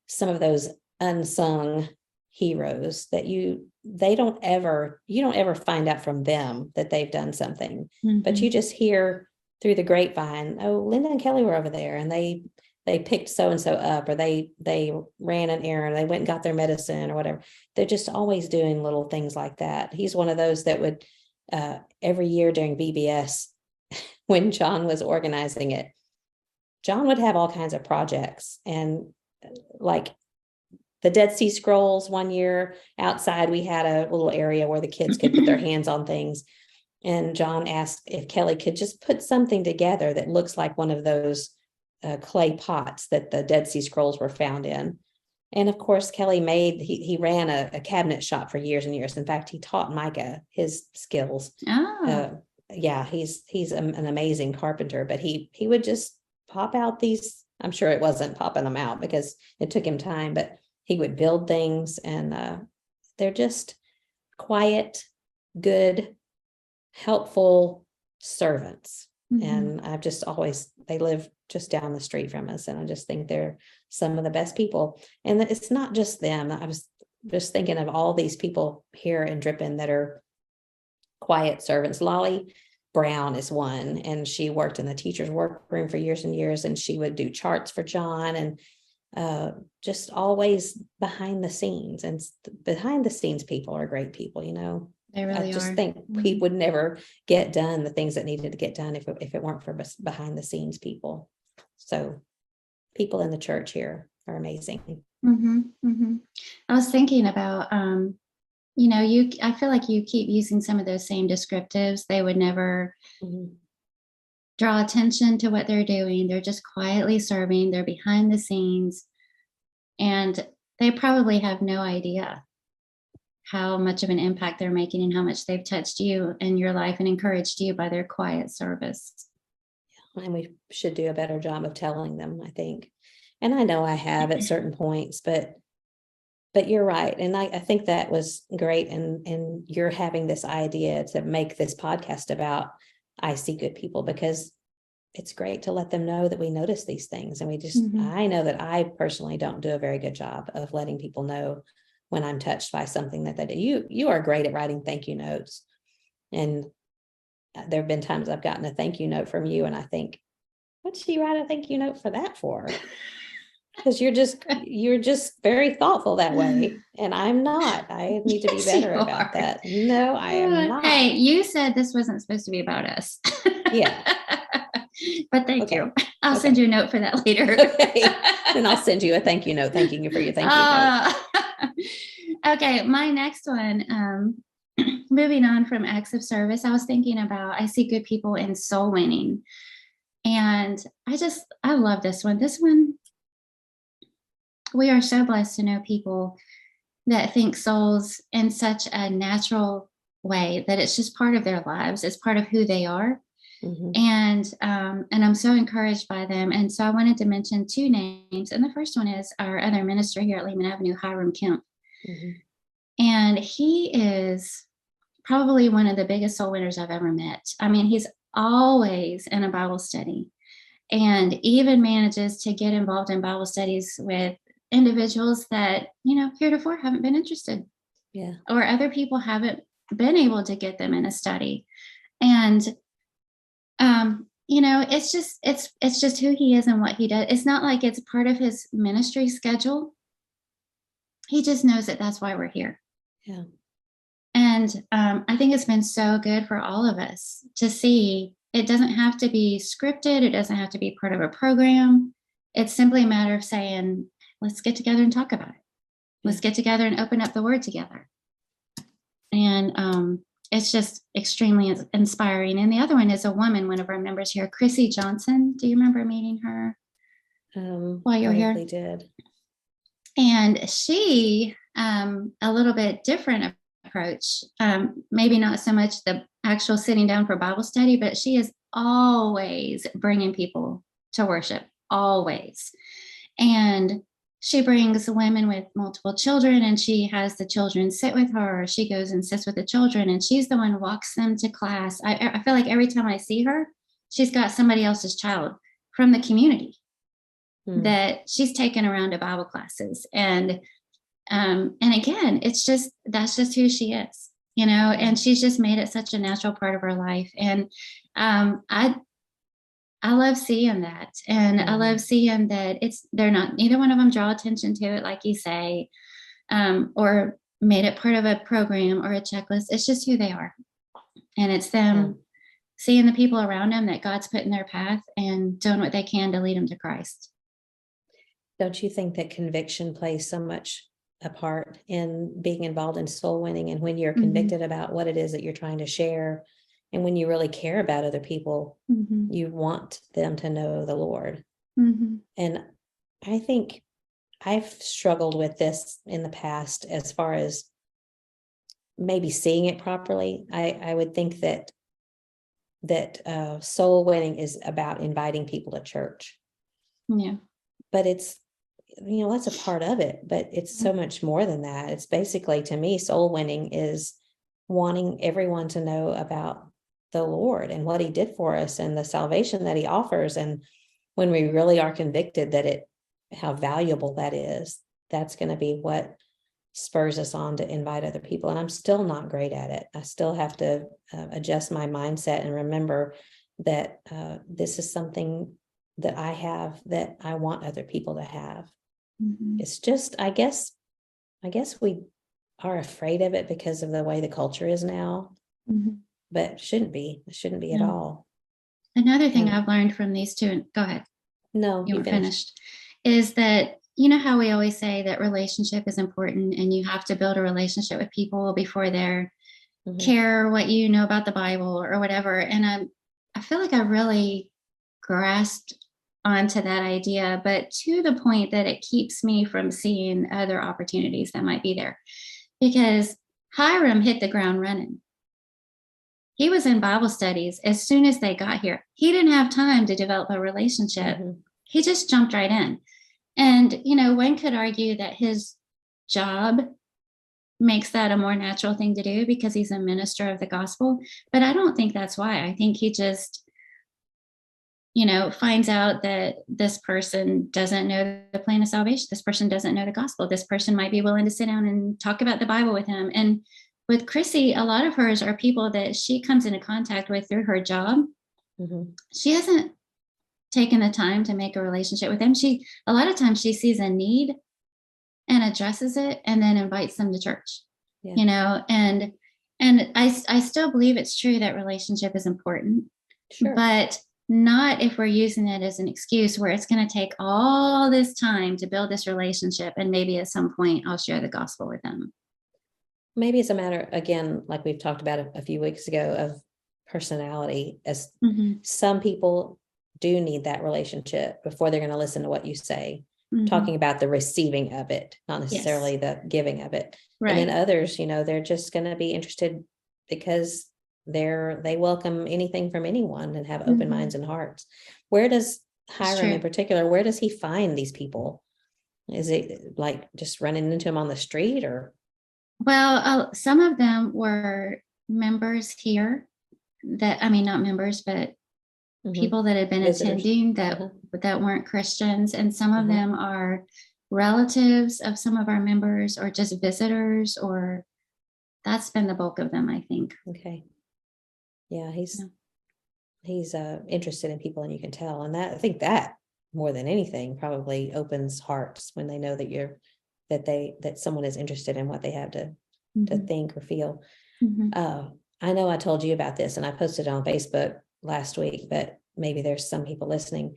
some of those unsung heroes that you don't ever find out from them that they've done something, but you just hear through the grapevine, oh, Linda and Kelly were over there and they picked so and so up, or they ran an errand, they went and got their medicine or whatever. They're just always doing little things like that. He's one of those that would every year during VBS, when John was organizing it, John would have all kinds of projects, and like the Dead Sea Scrolls one year outside, we had a little area where the kids could put their hands on things. And John asked if Kelly could just put something together that looks like one of those clay pots that the Dead Sea Scrolls were found in. And of course, Kelly he ran a cabinet shop for years and years. In fact, he taught Micah his skills. Yeah, he's an amazing carpenter, but he would just pop out these, I'm sure it wasn't popping them out because it took him time, but he would build things, and they're just quiet, good, helpful servants. And I've just they live just down the street from us, and I just think they're some of the best people. And it's not just them. I was just thinking of all these people here in Drippin that are quiet servants. Lolly Brown is one, and she worked in the teacher's workroom for years and years, and she would do charts for John, and just always behind the scenes. And behind the scenes people are great people, you know. They really I just are. think we would never get done the things that needed to get done if it weren't for behind the scenes people. So people in the church here are amazing. I was thinking about, I feel like you keep using some of those same descriptives. They would never draw attention to what they're doing. They're just quietly serving. They're behind the scenes, and they probably have no idea how much of an impact they're making and how much they've touched you in your life and encouraged you by their quiet service. And we should do a better job of telling them, I think. And I know I have at certain points, but you're right. And I think that was great. And you're having this idea to make this podcast about I See Good People, because it's great to let them know that we notice these things. And we just, I know that I personally don't do a very good job of letting people know when I'm touched by something that they do. You are great at writing thank you notes. And there have been times I've gotten a thank you note from you, and I think, what'd she write a thank you note for that for? Because you're just very thoughtful that way, and I'm not. I need to be better about that. No, I am not. Hey, you said this wasn't supposed to be about us. Yeah. But thank you. I'll send you a note for that later. Okay. Then I'll send you a thank you note, thanking you for your thank you note. Okay, my next one, moving on from acts of service, I was thinking about I see good people in soul winning. And I love this one. This one, we are so blessed to know people that think souls in such a natural way that it's just part of their lives. It's part of who they are. And I'm so encouraged by them. And so I wanted to mention two names. And the first one is our other minister here at Lehman Avenue, Hiram Kemp. And he is probably one of the biggest soul winners I've ever met. I mean, he's always in a Bible study, and even manages to get involved in Bible studies with individuals that, heretofore haven't been interested. Yeah. Or other people haven't been able to get them in a study. And it's just who he is and what he does. It's not like it's part of his ministry schedule. He just knows that that's why we're here. Yeah. And I think it's been so good for all of us to see it doesn't have to be scripted. It doesn't have to be part of a program. It's simply a matter of saying, let's get together and talk about it. Let's get together and open up the word together. And it's just extremely inspiring. And the other one is a woman, one of our members here, Chrissy Johnson. Do you remember meeting her while you were here? I did. And she, a little bit different approach, maybe not so much the actual sitting down for Bible study, but she is always bringing people to worship, always. And she brings women with multiple children, and she has the children sit with her. She goes and sits with the children, and she's the one who walks them to class. I feel like every time I see her, she's got somebody else's child from the community. that she's taken around to Bible classes. And again, that's just who she is, and she's just made it such a natural part of her life. And I love seeing that. And I love seeing that neither one of them draw attention to it, like you say, or made it part of a program or a checklist. It's just who they are. And it's them seeing the people around them that God's put in their path and doing what they can to lead them to Christ. Don't you think that conviction plays so much a part in being involved in soul winning? And when you're convicted about what it is that you're trying to share, and when you really care about other people, you want them to know the Lord. And I think I've struggled with this in the past as far as maybe seeing it properly. I would think that soul winning is about inviting people to church. Yeah. But it's, that's a part of it, but it's so much more than that. It's basically, to me, soul winning is wanting everyone to know about the Lord and what he did for us and the salvation that he offers. And when we really are convicted that how valuable that is, that's going to be what spurs us on to invite other people. And I'm still not great at it. I still have to adjust my mindset and remember that this is something that I have that I want other people to have. It's just, I guess we are afraid of it because of the way the culture is now, but it shouldn't be at all. Another thing I've learned from these two, go ahead. No, you were finished, is that, how we always say that relationship is important and you have to build a relationship with people before they care what you know about the Bible or whatever. And I feel like I really grasped onto that idea, but to the point that it keeps me from seeing other opportunities that might be there. Because Hiram hit the ground running. He was in Bible studies as soon as they got here. He didn't have time to develop a relationship. He just jumped right in. And, one could argue that his job makes that a more natural thing to do because he's a minister of the gospel. But I don't think that's why. I think he just, finds out that this person doesn't know the plan of salvation. This person doesn't know the gospel. This person might be willing to sit down and talk about the Bible with him. And with Chrissy, a lot of hers are people that she comes into contact with through her job. She hasn't taken the time to make a relationship with them. A lot of times she sees a need and addresses it and then invites them to church, and I still believe it's true that relationship is important, but not if we're using it as an excuse where it's going to take all this time to build this relationship. And maybe at some point I'll share the gospel with them. Maybe it's a matter, again, like we've talked about a few weeks ago, of personality. As some people do need that relationship before they're going to listen to what you say, talking about the receiving of it, not necessarily the giving of it. And then others, they're just going to be interested because they welcome anything from anyone and have open minds and hearts. Where does Hiram in particular, where does he find these people? Is it like just running into them on the street, or? Well, some of them were members here not members, but people that had been attending that weren't Christians. And some of them are relatives of some of our members or just visitors, or that's been the bulk of them, I think. Okay. Yeah, he's interested in people, and you can tell. And I think that more than anything probably opens hearts when they know that someone is interested in what they have to think or feel. I know I told you about this and I posted it on Facebook last week, but maybe there's some people listening.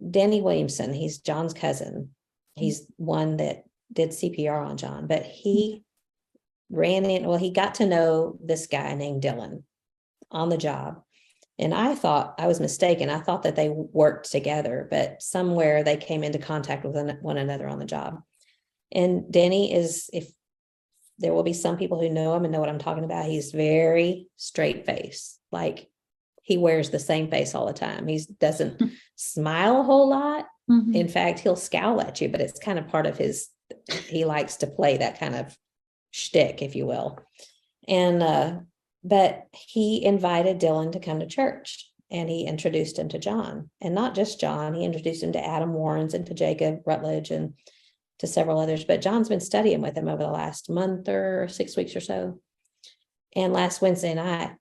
Danny Williamson, he's John's cousin. He's one that did CPR on John, but he he got to know this guy named Dylan on the job. And I thought I was mistaken. I thought that they worked together, but somewhere they came into contact with one another on the job. And Danny if there will be some people who know him and know what I'm talking about, he's very straight face. Like, he wears the same face all the time. He doesn't smile a whole lot. In fact, he'll scowl at you, but it's kind of part of he likes to play that kind of shtick, if you will. And, but he invited Dylan to come to church. and he introduced him to John, and not just John. He introduced him to Adam Warrens and to Jacob Rutledge and to several others. But John's been studying with him over the last month or 6 weeks or so. And last Wednesday night,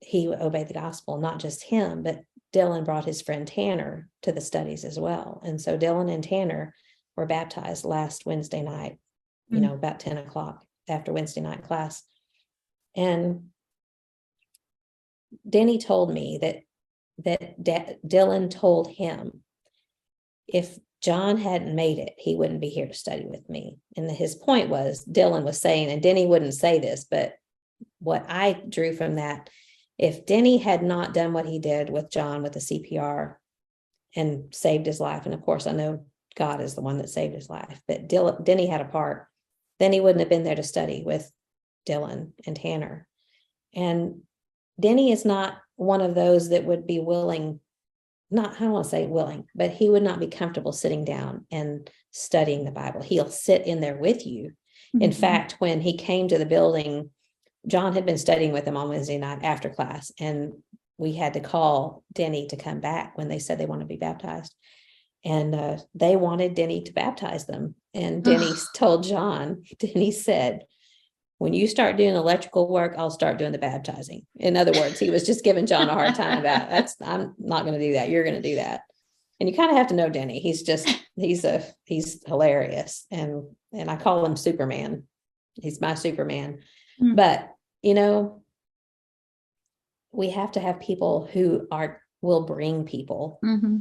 he obeyed the gospel, not just him, but Dylan brought his friend Tanner to the studies as well. And so Dylan and Tanner were baptized last Wednesday night, about 10 o'clock after Wednesday night class. And Denny told me that Dylan told him, if John hadn't made it, he wouldn't be here to study with me. And his point was, Dylan was saying, and Denny wouldn't say this, but what I drew from that, if Denny had not done what he did with John with the CPR and saved his life, and of course I know God is the one that saved his life, but Denny had a part, then he wouldn't have been there to study with Dylan and Tanner. And Denny is not one of those that would be willing, I don't want to say willing, but he would not be comfortable sitting down and studying the Bible. He'll sit in there with you. Mm-hmm. In fact, when he came to the building, John had been studying with him on Wednesday night after class, and we had to call Denny to come back when they said they want to be baptized. And they wanted Denny to baptize them. And Denny told John, Denny said, when you start doing electrical work, I'll start doing the baptizing. In other words, he was just giving John a hard time about, I'm not going to do that. You're going to do that. And you kind of have to know Denny. He's hilarious. And I call him Superman. He's my Superman. Mm-hmm. But, we have to have people who will bring people. Mm-hmm.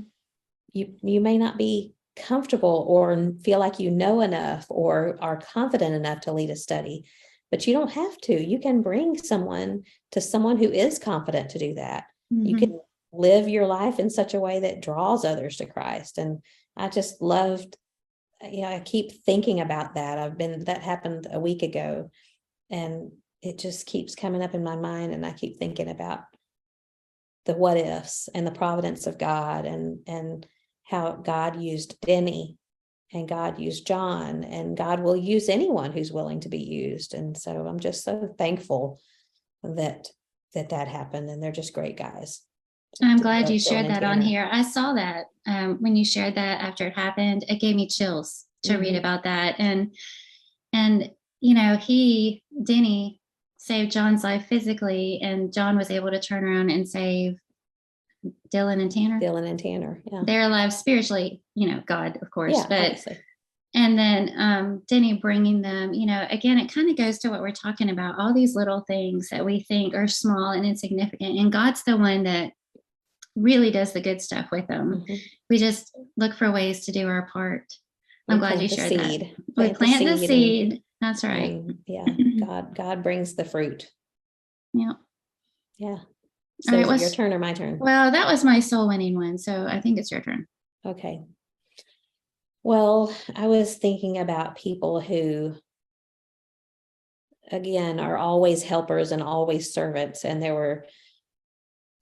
You may not be comfortable or feel like you know enough or are confident enough to lead a study, but you don't have to. You can bring someone who is confident to do that. Mm-hmm. You can live your life in such a way that draws others to Christ. And I just loved, I keep thinking about that. That happened a week ago, and it just keeps coming up in my mind. And I keep thinking about the what ifs and the providence of God, and how God used Denny and God used John, and God will use anyone who's willing to be used. And so I'm just so thankful that happened, and they're just great guys. I'm glad you shared that on here. I saw that when you shared that after it happened, it gave me chills to read about that. And Denny saved John's life physically, and John was able to turn around and save Dylan and Tanner. Yeah. They're alive spiritually, God, of course. Yeah, but obviously. And then Denny bringing them, again, it kind of goes to what we're talking about, all these little things that we think are small and insignificant. And God's the one that really does the good stuff with them. Mm-hmm. We just look for ways to do our part. I'm glad you shared that. We plant the seed. That's right. God brings the fruit. Yeah. Yeah. So is it your turn or my turn? Well, that was my soul winning one. So I think it's your turn. Okay. Well, I was thinking about people who, again, are always helpers and always servants. And there were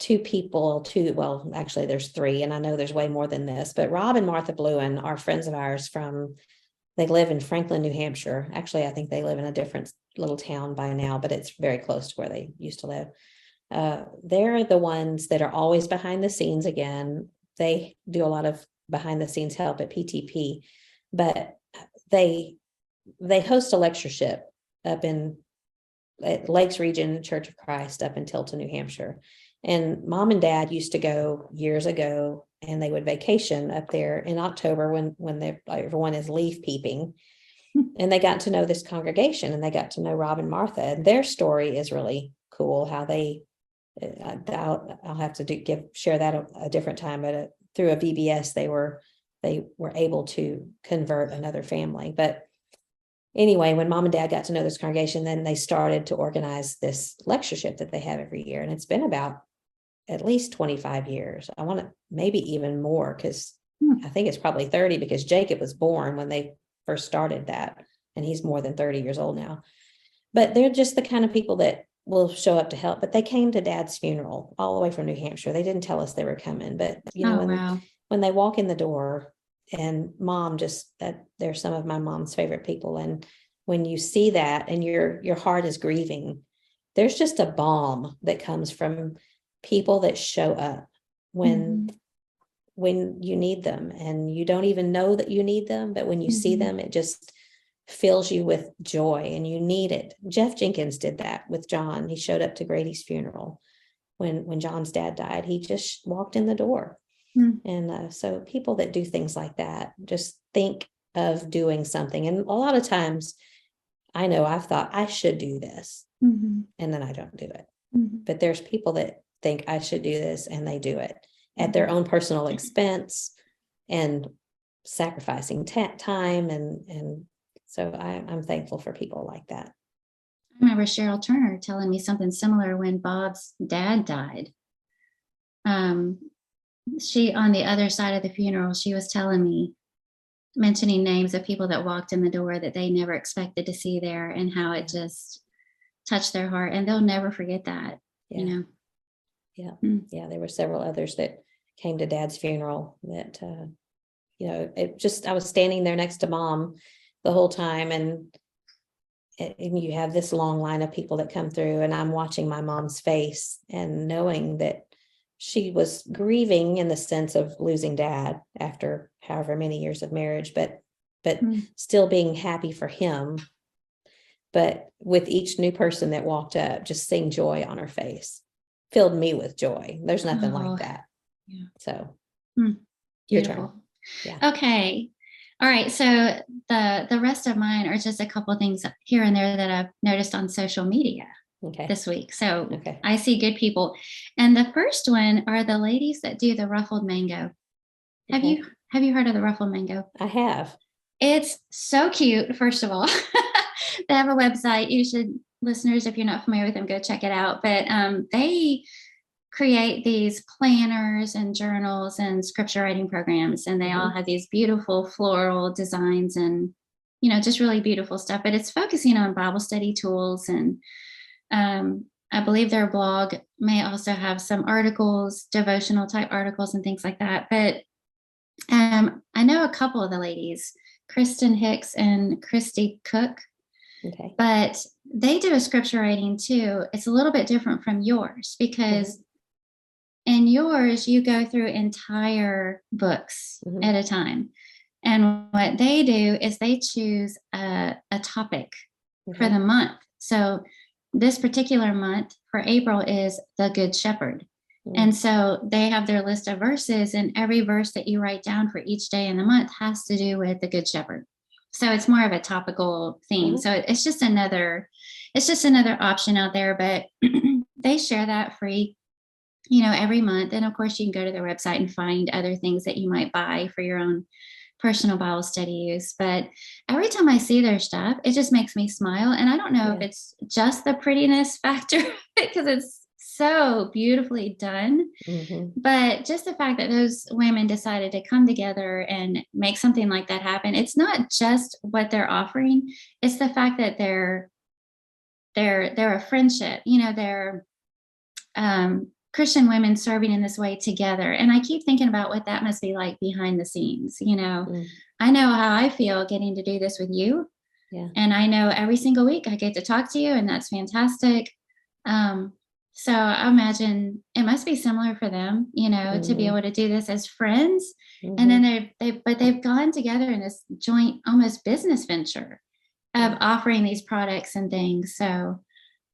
actually there's three, and I know there's way more than this, but Rob and Martha Bluen are friends of ours they live in Franklin, New Hampshire. Actually, I think they live in a different little town by now, but it's very close to where they used to live. They're the ones that are always behind the scenes. Again, they do a lot of behind the scenes help at PTP, but they host a lectureship up at Lakes Region Church of Christ up in Tilton, New Hampshire. And Mom and Dad used to go years ago, and they would vacation up there in October when everyone is leaf peeping. And they got to know this congregation, and they got to know Rob and Martha. And their story is really cool, how I'll have to share that a different time, but through a VBS, they were able to convert another family. But anyway, when Mom and Dad got to know this congregation, then they started to organize this lectureship that they have every year. And it's been about at least 25 years. I want to maybe even more, because I think it's probably 30, because Jacob was born when they first started that, and he's more than 30 years old now. But they're just the kind of people that will show up to help. But they came to Dad's funeral all the way from New Hampshire. They didn't tell us they were coming, but when they walk in the door, and Mom, they're some of my mom's favorite people. And when you see that and your heart is grieving, there's just a balm that comes from people that show up when you need them, and you don't even know that you need them, but when you see them, it just fills you with joy, and you need it. Jeff Jenkins did that with John. He showed up to Grady's funeral when John's dad died. He just walked in the door. And so people that do things like that, just think of doing something. And a lot of times I know I've thought I should do this, and then I don't do it. But there's people that think I should do this, and they do it at their own personal expense and sacrificing time. And so I'm thankful for people like that. I remember Cheryl Turner telling me something similar when Bob's dad died. She, on the other side of the funeral, she was telling me, mentioning names of people that walked in the door that they never expected to see there, and how it just touched their heart, and they'll never forget that. Yeah. There were several others that came to Dad's funeral that, I was standing there next to Mom the whole time, and you have this long line of people that come through, and I'm watching my mom's face and knowing that she was grieving in the sense of losing Dad after however many years of marriage, but still being happy for him. But with each new person that walked up, just seeing joy on her face filled me with joy. There's nothing like that. Yeah. So your Beautiful. turn. Yeah. Okay. All right. So the rest of mine are just a couple of things here and there that I've noticed on social media this week. So I see good people. And the first one are the ladies that do the ruffled mango. Have you heard of the ruffled mango? I have. It's so cute, first of all. They have a website. You should, listeners, if you're not familiar with them, go check it out. But they create these planners and journals and scripture writing programs, and they all have these beautiful floral designs and, just really beautiful stuff. But it's focusing on Bible study tools, and I believe their blog may also have some articles, devotional type articles and things like that. But I know a couple of the ladies, Kristen Hicks and Christy Cook. But they do a scripture writing too. It's a little bit different from yours, because in yours, you go through entire books at a time. And what they do is they choose a topic for the month. So this particular month for April is the Good Shepherd. And so they have their list of verses, and every verse that you write down for each day in the month has to do with the Good Shepherd. So it's more of a topical theme. So it's just another option out there, but they share that free, every month. And of course you can go to their website and find other things that you might buy for your own personal Bible study use. But every time I see their stuff, it just makes me smile. And I don't know if it's just the prettiness factor, because it's so beautifully done. But just the fact that those women decided to come together and make something like that happen, it's not just what they're offering, it's the fact that they're a friendship, they're Christian women serving in this way together. And I keep thinking about what that must be like behind the scenes. I know how I feel getting to do this with you. And I know every single week I get to talk to you, and that's fantastic. So I imagine it must be similar for them, to be able to do this as friends. And then they've gone together in this joint, almost business venture of offering these products and things. So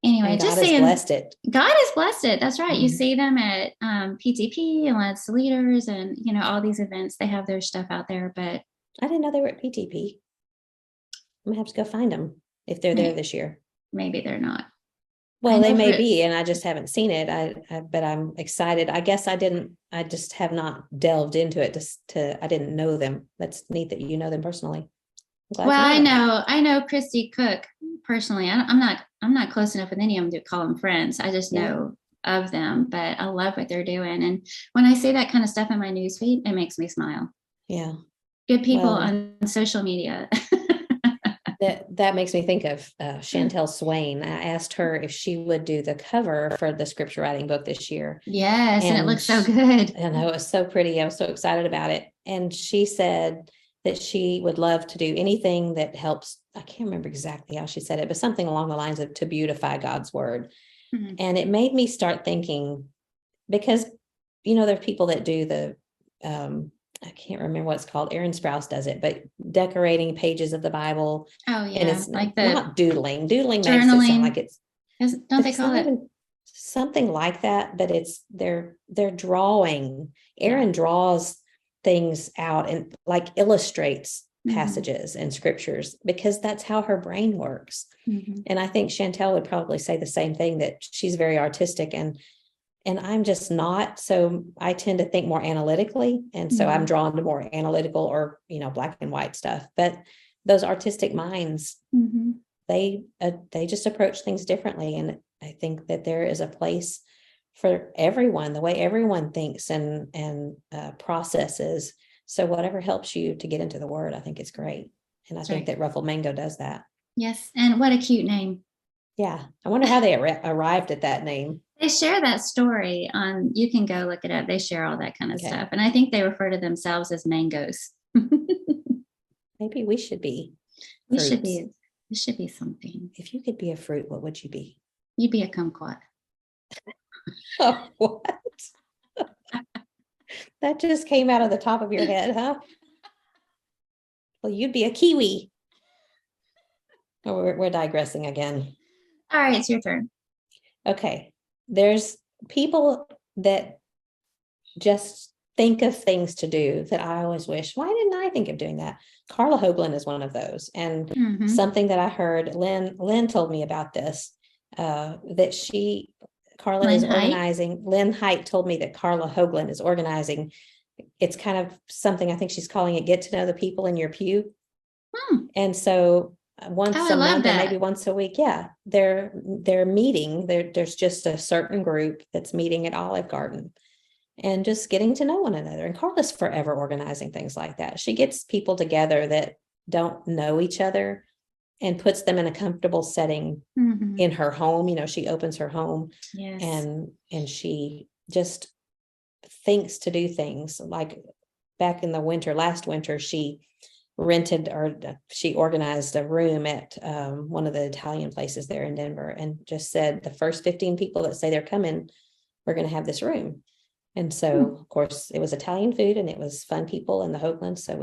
anyway, and just God saying, has blessed it. God has blessed it. That's right. You see them at PTP and Let's Leaders and, all these events. They have their stuff out there, but I didn't know they were at PTP. I'm gonna have to go find them if they're there this year. Maybe they're not. Well, they may be, and I just haven't seen it. But I'm excited. I guess I just have not delved into it I didn't know them. That's neat that you know them personally. Well, I know Christy Cook personally. I'm not close enough with any of them to call them friends. I just know of them, but I love what they're doing. And when I see that kind of stuff in my newsfeed, it makes me smile. Yeah. Good people on social media. That makes me think of Chantel Swain. I asked her if she would do the cover for the scripture writing book this year. Yes, and it looks so good. And it was so pretty. I was so excited about it. And she said that she would love to do anything that helps. I can't remember exactly how she said it, but something along the lines of to beautify God's word. And it made me start thinking, because, there are people that do the, I can't remember what it's called. Aaron Sprouse does it, but decorating pages of the Bible. Oh yeah. And it's like the not doodling. Doodling makes it journaling. sound like Don't they call it? Something like that, but they're drawing. Aaron draws things out and like illustrates passages and scriptures, because that's how her brain works. And I think Chantel would probably say the same thing, that she's very artistic, and I'm just not. So I tend to think more analytically. And so I'm drawn to more analytical or, black and white stuff. But those artistic minds, they just approach things differently. And I think that there is a place for everyone, the way everyone thinks and processes. So whatever helps you to get into the word, I think it's great. And I think that Ruffled Mango does that. Yes. And what a cute name. Yeah. I wonder how they arrived at that name. They share that story on, you can go look it up. They share all that kind of stuff. And I think they refer to themselves as mangoes. Maybe we should be. We should be something. If you could be a fruit, what would you be? You'd be a kumquat. Oh, what? That just came out of the top of your head, huh? Well, you'd be a kiwi. Oh, we're digressing again. All right, it's your turn. Okay. There's people that just think of things to do that I always wish, why didn't I think of doing that? Carla Hoagland is one of those. And something that I heard, Lynn told me about this, that Carla is organizing. Lynn Height told me that Carla Hoagland is organizing. It's kind of something, I think she's calling it Get to Know the People in Your Pew. And so once a month or maybe once a week, they're meeting. There's just a certain group that's meeting at Olive Garden and just getting to know one another. And Carla's forever organizing things like that. She gets people together that don't know each other and puts them in a comfortable setting in her home. She opens her home and she just thinks to do things. Like back in the last winter, she organized a room at one of the Italian places there in Denver, and just said the first 15 people that say they're coming, we're going to have this room. And so of course it was Italian food and it was fun people in the Hoaglands. So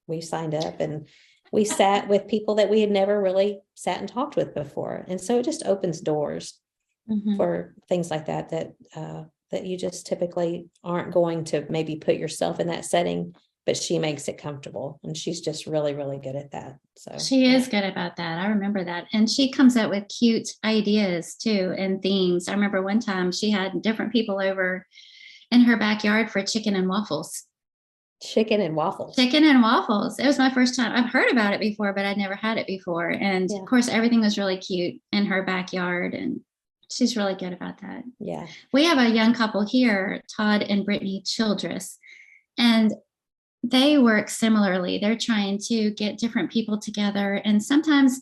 we signed up and we sat with people that we had never really sat and talked with before. And so it just opens doors for things like that you just typically aren't going to maybe put yourself in that setting, but she makes it comfortable, and she's just really, really good at that. So she is good about that. I remember that. And she comes up with cute ideas too, and themes. I remember one time she had different people over in her backyard for chicken and waffles. Chicken and waffles. It was my first time. I've heard about it before, but I'd never had it before. And of course, everything was really cute in her backyard, and she's really good about that. Yeah. We have a young couple here, Todd and Brittany Childress, and they work similarly. They're trying to get different people together. And sometimes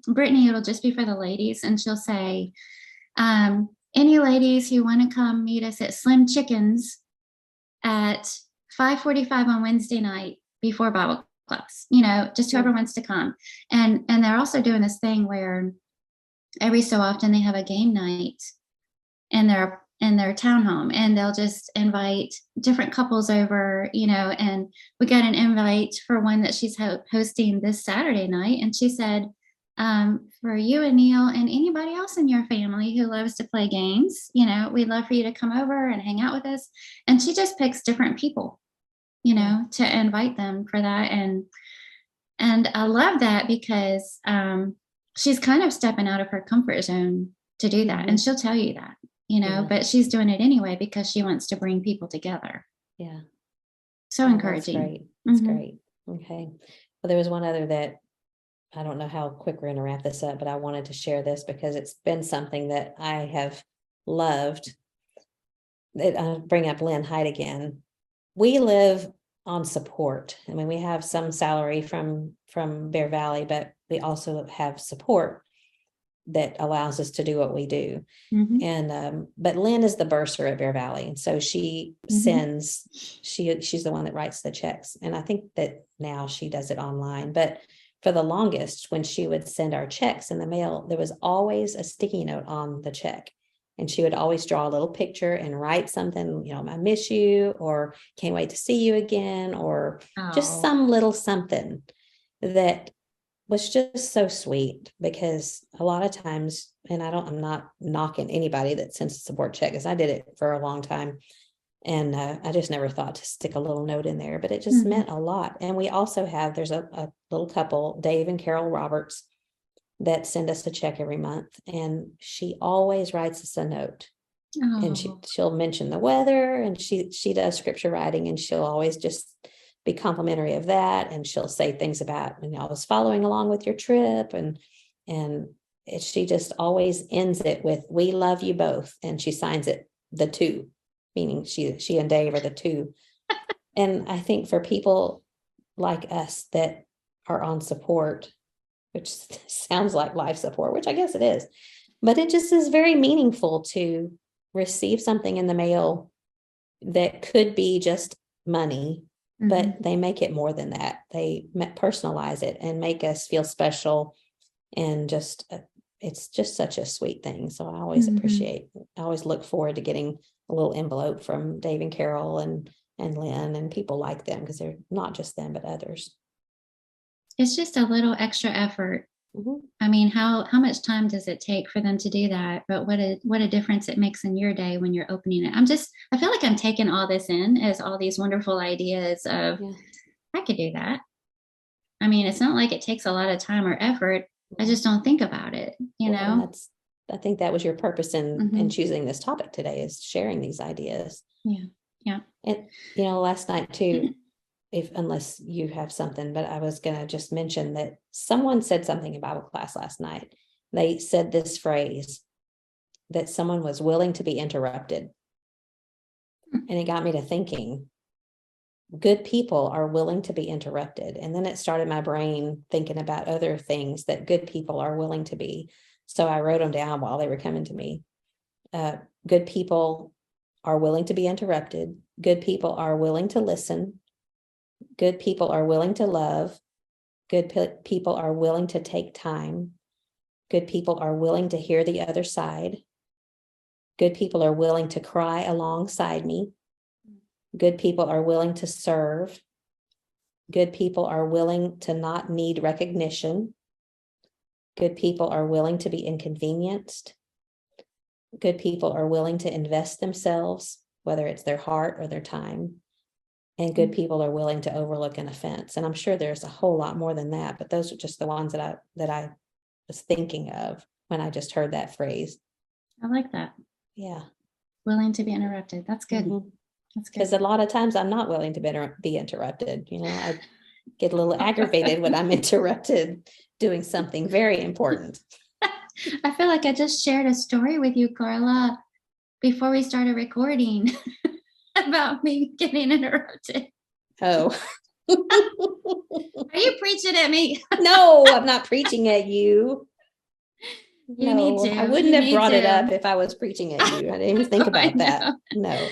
Brittany, it'll just be for the ladies. And she'll say, any ladies who want to come meet us at Slim Chickens at 5:45 on Wednesday night before Bible class, just whoever wants to come. And they're also doing this thing where every so often they have a game night in their townhome, and they'll just invite different couples over, and we got an invite for one that she's hosting this Saturday night. And she said, for you and Neil and anybody else in your family who loves to play games, we'd love for you to come over and hang out with us. And she just picks different people, to invite them for that. And I love that because she's kind of stepping out of her comfort zone to do that. And she'll tell you that, but she's doing it anyway because she wants to bring people together. Yeah. So encouraging. That's great. That's great. Okay. Well, there was one other that I don't know how quick we're going to wrap this up, but I wanted to share this because it's been something that I have loved. I'll bring up Lynn Height again. We live on support. I mean, we have some salary from Bear Valley, but we also have support that allows us to do what we do. And but Lynn is the bursar at Bear Valley, and so she sends. She's the one that writes the checks, and I think that now she does it online. But for the longest, when she would send our checks in the mail, there was always a sticky note on the check, And she would always draw a little picture and write something, I miss you, or can't wait to see you again, or just some little something that was just so sweet. Because a lot of times, and I'm not knocking anybody that sends a support check, because I did it for a long time. And I just never thought to stick a little note in there, but it just meant a lot. And we also there's a little couple, Dave and Carol Roberts, that send us a check every month. And she always writes us a note. And she'll mention the weather, and she does scripture writing, and she'll always just be complimentary of that. And she'll say things about, I was following along with your trip. And she just always ends it with, we love you both. And she signs it, the two, meaning she and Dave are the two. And I think for people like us that are on support, which sounds like life support, which I guess it is, but it just is very meaningful to receive something in the mail that could be just money, but they make it more than that. They personalize it and make us feel special, and just it's just such a sweet thing. So I always I always look forward to getting a little envelope from Dave and Carol and Lynn and people like them, because they're not just them, but others. It's just a little extra effort. I mean, how much time does it take for them to do that? But what a difference it makes in your day when you're opening it. I feel like I'm taking all this in as all these wonderful ideas of, I could do that. I mean, it's not like it takes a lot of time or effort. I just don't think about it, know? I think that was your purpose in choosing this topic today, is sharing these ideas. Yeah. And, last night too, unless you have something, but I was going to just mention that someone said something in Bible class last night. They said this phrase, that someone was willing to be interrupted. And it got me to thinking, good people are willing to be interrupted. And then it started my brain thinking about other things that good people are willing to be. So I wrote them down while they were coming to me. Good people are willing to be interrupted. Good people are willing to listen. Good people are willing to love. Good people are willing to take time. Good people are willing to hear the other side. Good people are willing to cry alongside me. Good people are willing to serve. Good people are willing to not need recognition. Good people are willing to be inconvenienced. Good people are willing to invest themselves, whether it's their heart or their time. And good people are willing to overlook an offense. And I'm sure there's a whole lot more than that, but those are just the ones that I was thinking of when I just heard that phrase. I like that. Yeah. Willing to be interrupted. That's good. That's good. Because a lot of times I'm not willing to be interrupted. I get a little aggravated when I'm interrupted doing something very important. I feel like I just shared a story with you, Carla, before we started recording about me getting interrupted. Oh. Are you preaching at me? No, I'm not preaching at you. You need to. I wouldn't have brought it up if I was preaching at you. I didn't even think about that. No,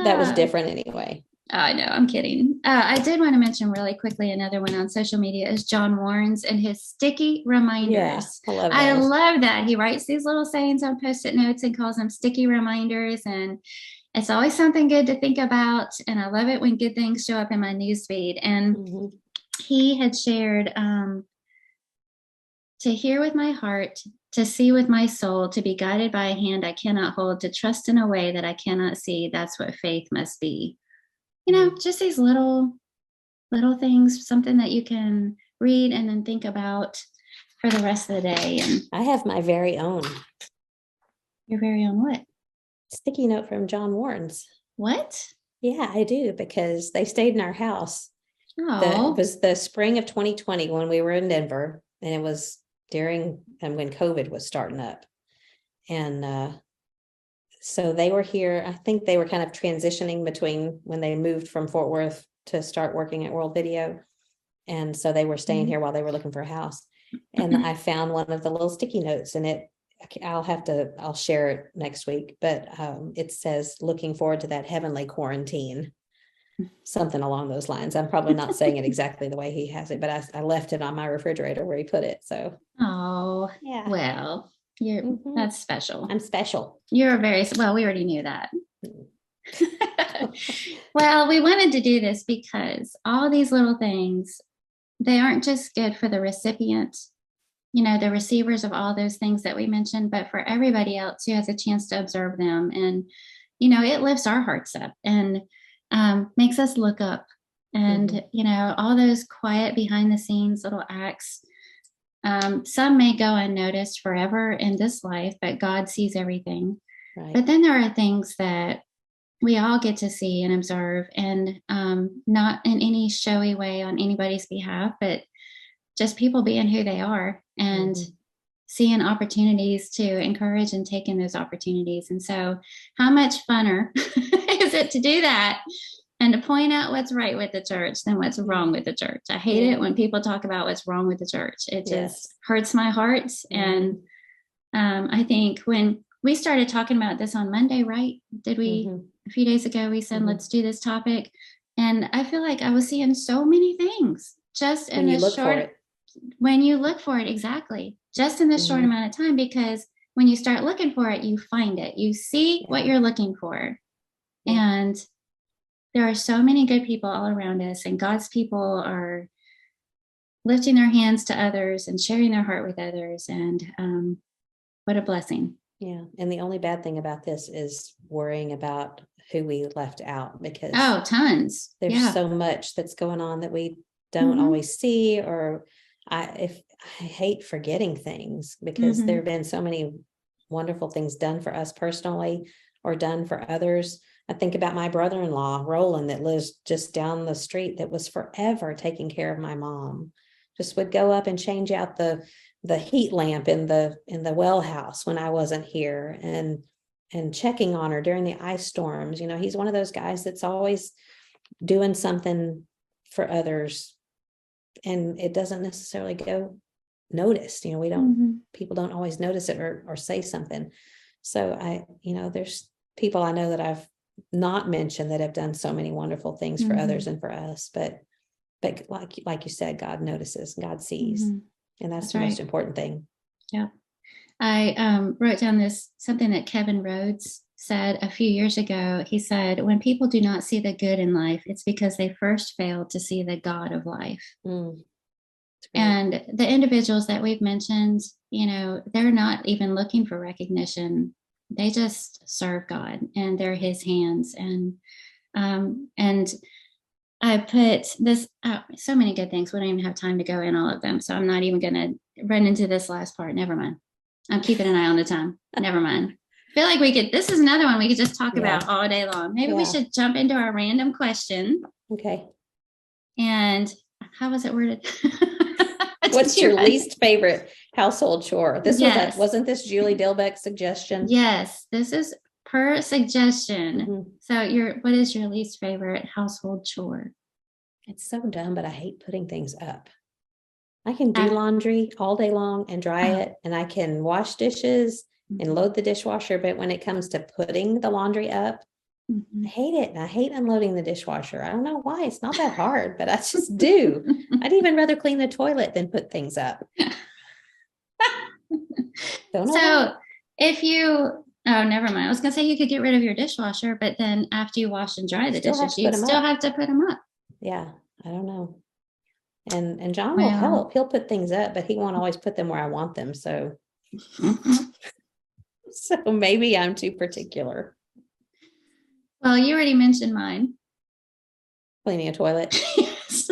that was different anyway. I know, I'm kidding. I did want to mention really quickly, another one on social media is John Warren's and his sticky reminders. Yeah, I love that. He writes these little sayings on Post-it notes and calls them sticky reminders. And it's always something good to think about. And I love it when good things show up in my newsfeed. And he had shared, to hear with my heart, to see with my soul, to be guided by a hand I cannot hold, to trust in a way that I cannot see. That's what faith must be. Just these little things, something that you can read and then think about for the rest of the day. And I have my very own. Your very own what? Sticky note from John Warren's. What? Yeah, I do, because they stayed in our house. Oh. It was the spring of 2020 when we were in Denver, and it was during when COVID was starting up. And so they were here. I think they were kind of transitioning between when they moved from Fort Worth to start working at World Video. And so they were staying here while they were looking for a house. And I found one of the little sticky notes, and I'll share it next week, but it says, looking forward to that heavenly quarantine, something along those lines. I'm probably not saying it exactly the way he has it, but I left it on my refrigerator where he put it. So, oh, yeah. Well, That's special. I'm special. You're very well. We already knew that. Well, we wanted to do this because all these little things, they aren't just good for the recipient, the receivers of all those things that we mentioned, but for everybody else who has a chance to observe them. And, it lifts our hearts up and makes us look up. And, all those quiet behind the scenes little acts, some may go unnoticed forever in this life, but God sees everything. Right. But then there are things that we all get to see and observe, and not in any showy way on anybody's behalf, but just people being who they are and seeing opportunities to encourage and take in those opportunities. And so how much funner is it to do that and to point out what's right with the church than what's wrong with the church? I hate it when people talk about what's wrong with the church. It just hurts my heart. And I think when we started talking about this on Monday, right? Did we? A few days ago, we said, let's do this topic. And I feel like I was seeing so many things just in this short, when you look for it, exactly. Just in this short amount of time, because when you start looking for it, you find it, you see what you're looking for. And there are so many good people all around us, and God's people are lifting their hands to others and sharing their heart with others. And what a blessing. Yeah. And the only bad thing about this is worrying about who we left out, because tons. There's so much that's going on that we don't always see, or I hate forgetting things, because there have been so many wonderful things done for us personally or done for others. I think about my brother-in-law, Roland, that lives just down the street, that was forever taking care of my mom. Just would go up and change out the heat lamp in the well house when I wasn't here, and checking on her during the ice storms. He's one of those guys that's always doing something for others, and it doesn't necessarily go noticed. We don't, people don't always notice it or say something. So there's people I know that I've not mentioned that have done so many wonderful things for others and for us, but like you said, God notices, God sees. And that's the most important thing. Yeah. I wrote down something that Kevin Rhodes said a few years ago. He said, when people do not see the good in life, it's because they first failed to see the God of life. And the individuals that we've mentioned, they're not even looking for recognition. They just serve God, and they're his hands. And I put this so many good things. We don't even have time to go in all of them. So I'm not even going to run into this last part. Never mind. I'm keeping an eye on the time. Never mind. I feel like this is another one we could just talk about all day long. Maybe we should jump into our random question. Okay. And how was it worded? What's your least favorite household chore? This wasn't this Julie Dilbeck's suggestion? Yes, this is per suggestion. So what is your least favorite household chore? It's so dumb, but I hate putting things up. I can do laundry all day long and dry it, and I can wash dishes and load the dishwasher. But when it comes to putting the laundry up, I hate it. And I hate unloading the dishwasher. I don't know why. It's not that hard, but I just do. I'd even rather clean the toilet than put things up. If you, never mind. I was going to say you could get rid of your dishwasher, but then after you wash and dry the dishes, you still have to put them up. Yeah. I don't know. And John will help. He'll put things up, but he won't always put them where I want them. So, so maybe I'm too particular. Well, you already mentioned mine. Cleaning a toilet. Yes.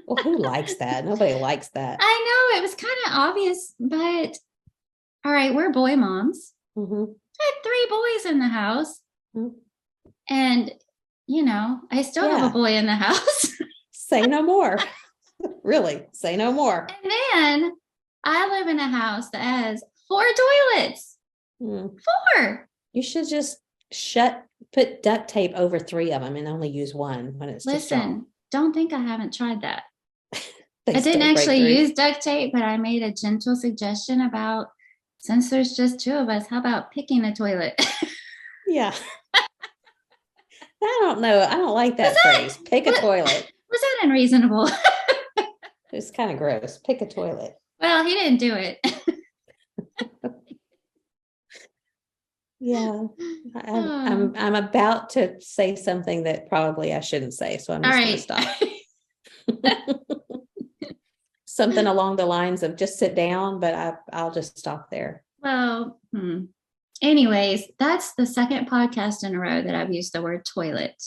Well, who likes that? Nobody likes that. I know, it was kind of obvious, but all right, we're boy moms. I had 3 boys in the house. And, I still have a boy in the house. Say no more. Really, say no more. And then I live in a house that has 4 toilets. 4. You should just put duct tape over 3 of them and only use one when it's too strong. Don't think I haven't tried that. I didn't actually use duct tape, but I made a gentle suggestion about, since there's just 2 of us, how about picking a toilet? Yeah. I don't know. I don't like that phrase. Pick a toilet. Was that unreasonable? It's kind of gross. Pick a toilet. Well, he didn't do it. Yeah. I'm about to say something that probably I shouldn't say, so I'm just going to stop. Something along the lines of just sit down, but I'll just stop there. Well, anyways, that's the second podcast in a row that I've used the word toilet.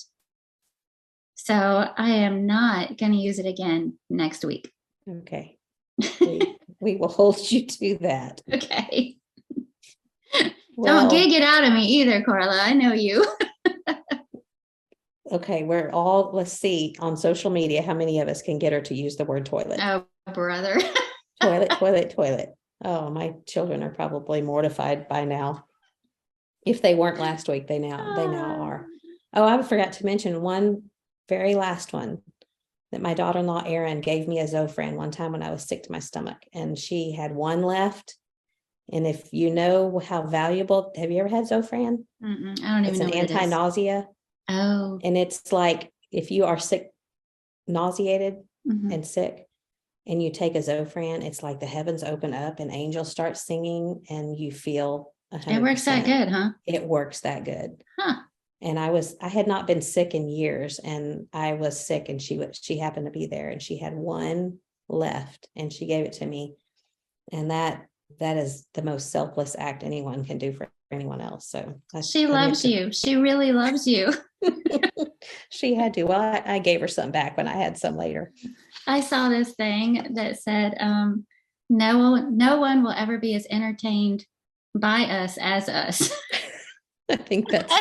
So I am not going to use it again next week. Okay. We will hold you to that. Okay. Well, don't gig it out of me either, Carla. I know you. Okay, let's see on social media how many of us can get her to use the word toilet. Oh, brother. Toilet. Oh, my children are probably mortified by now. If they weren't last week, they now are. Oh, I forgot to mention one very last one, that my daughter-in-law Erin gave me a Zofran one time when I was sick to my stomach, and she had one left. And if you know how valuable, have you ever had Zofran? I don't even know. It's an anti-nausea. Oh. And it's like if you are sick, nauseated and sick, and you take a Zofran, it's like the heavens open up and angels start singing, and you feel 100%. It works that good, huh? It works that good. Huh. And I had not been sick in years, and I was sick, and she happened to be there, and she had one left, and she gave it to me. And that is the most selfless act anyone can do for anyone else. So she loves you. She really loves you. She had to. Well, I gave her some back when I had some later. I saw this thing that said, no one will ever be as entertained by us as us. I think that's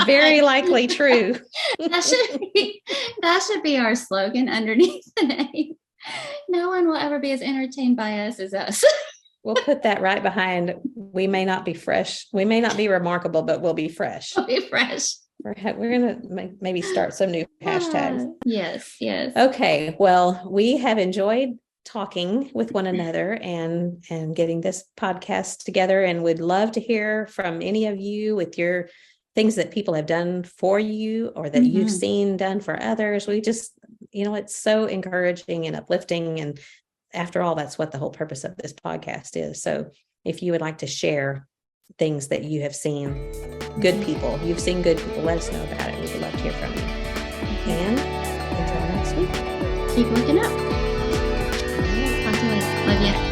very likely true. That should be our slogan underneath the name. No one will ever be as entertained by us as us. We'll put that right behind. We may not be fresh. We may not be remarkable, but we'll be fresh. We'll be fresh. We're going to maybe start some new hashtags. Yes. Okay. Well, we have enjoyed talking with one another and getting this podcast together, and would love to hear from any of you with your things that people have done for you or that you've seen done for others. We just, it's so encouraging and uplifting. And after all, that's what the whole purpose of this podcast is. So if you would like to share things that you have seen, you've seen good people, let us know about it. We would love to hear from you. And until next week, keep looking up. Talk to you later. Love you.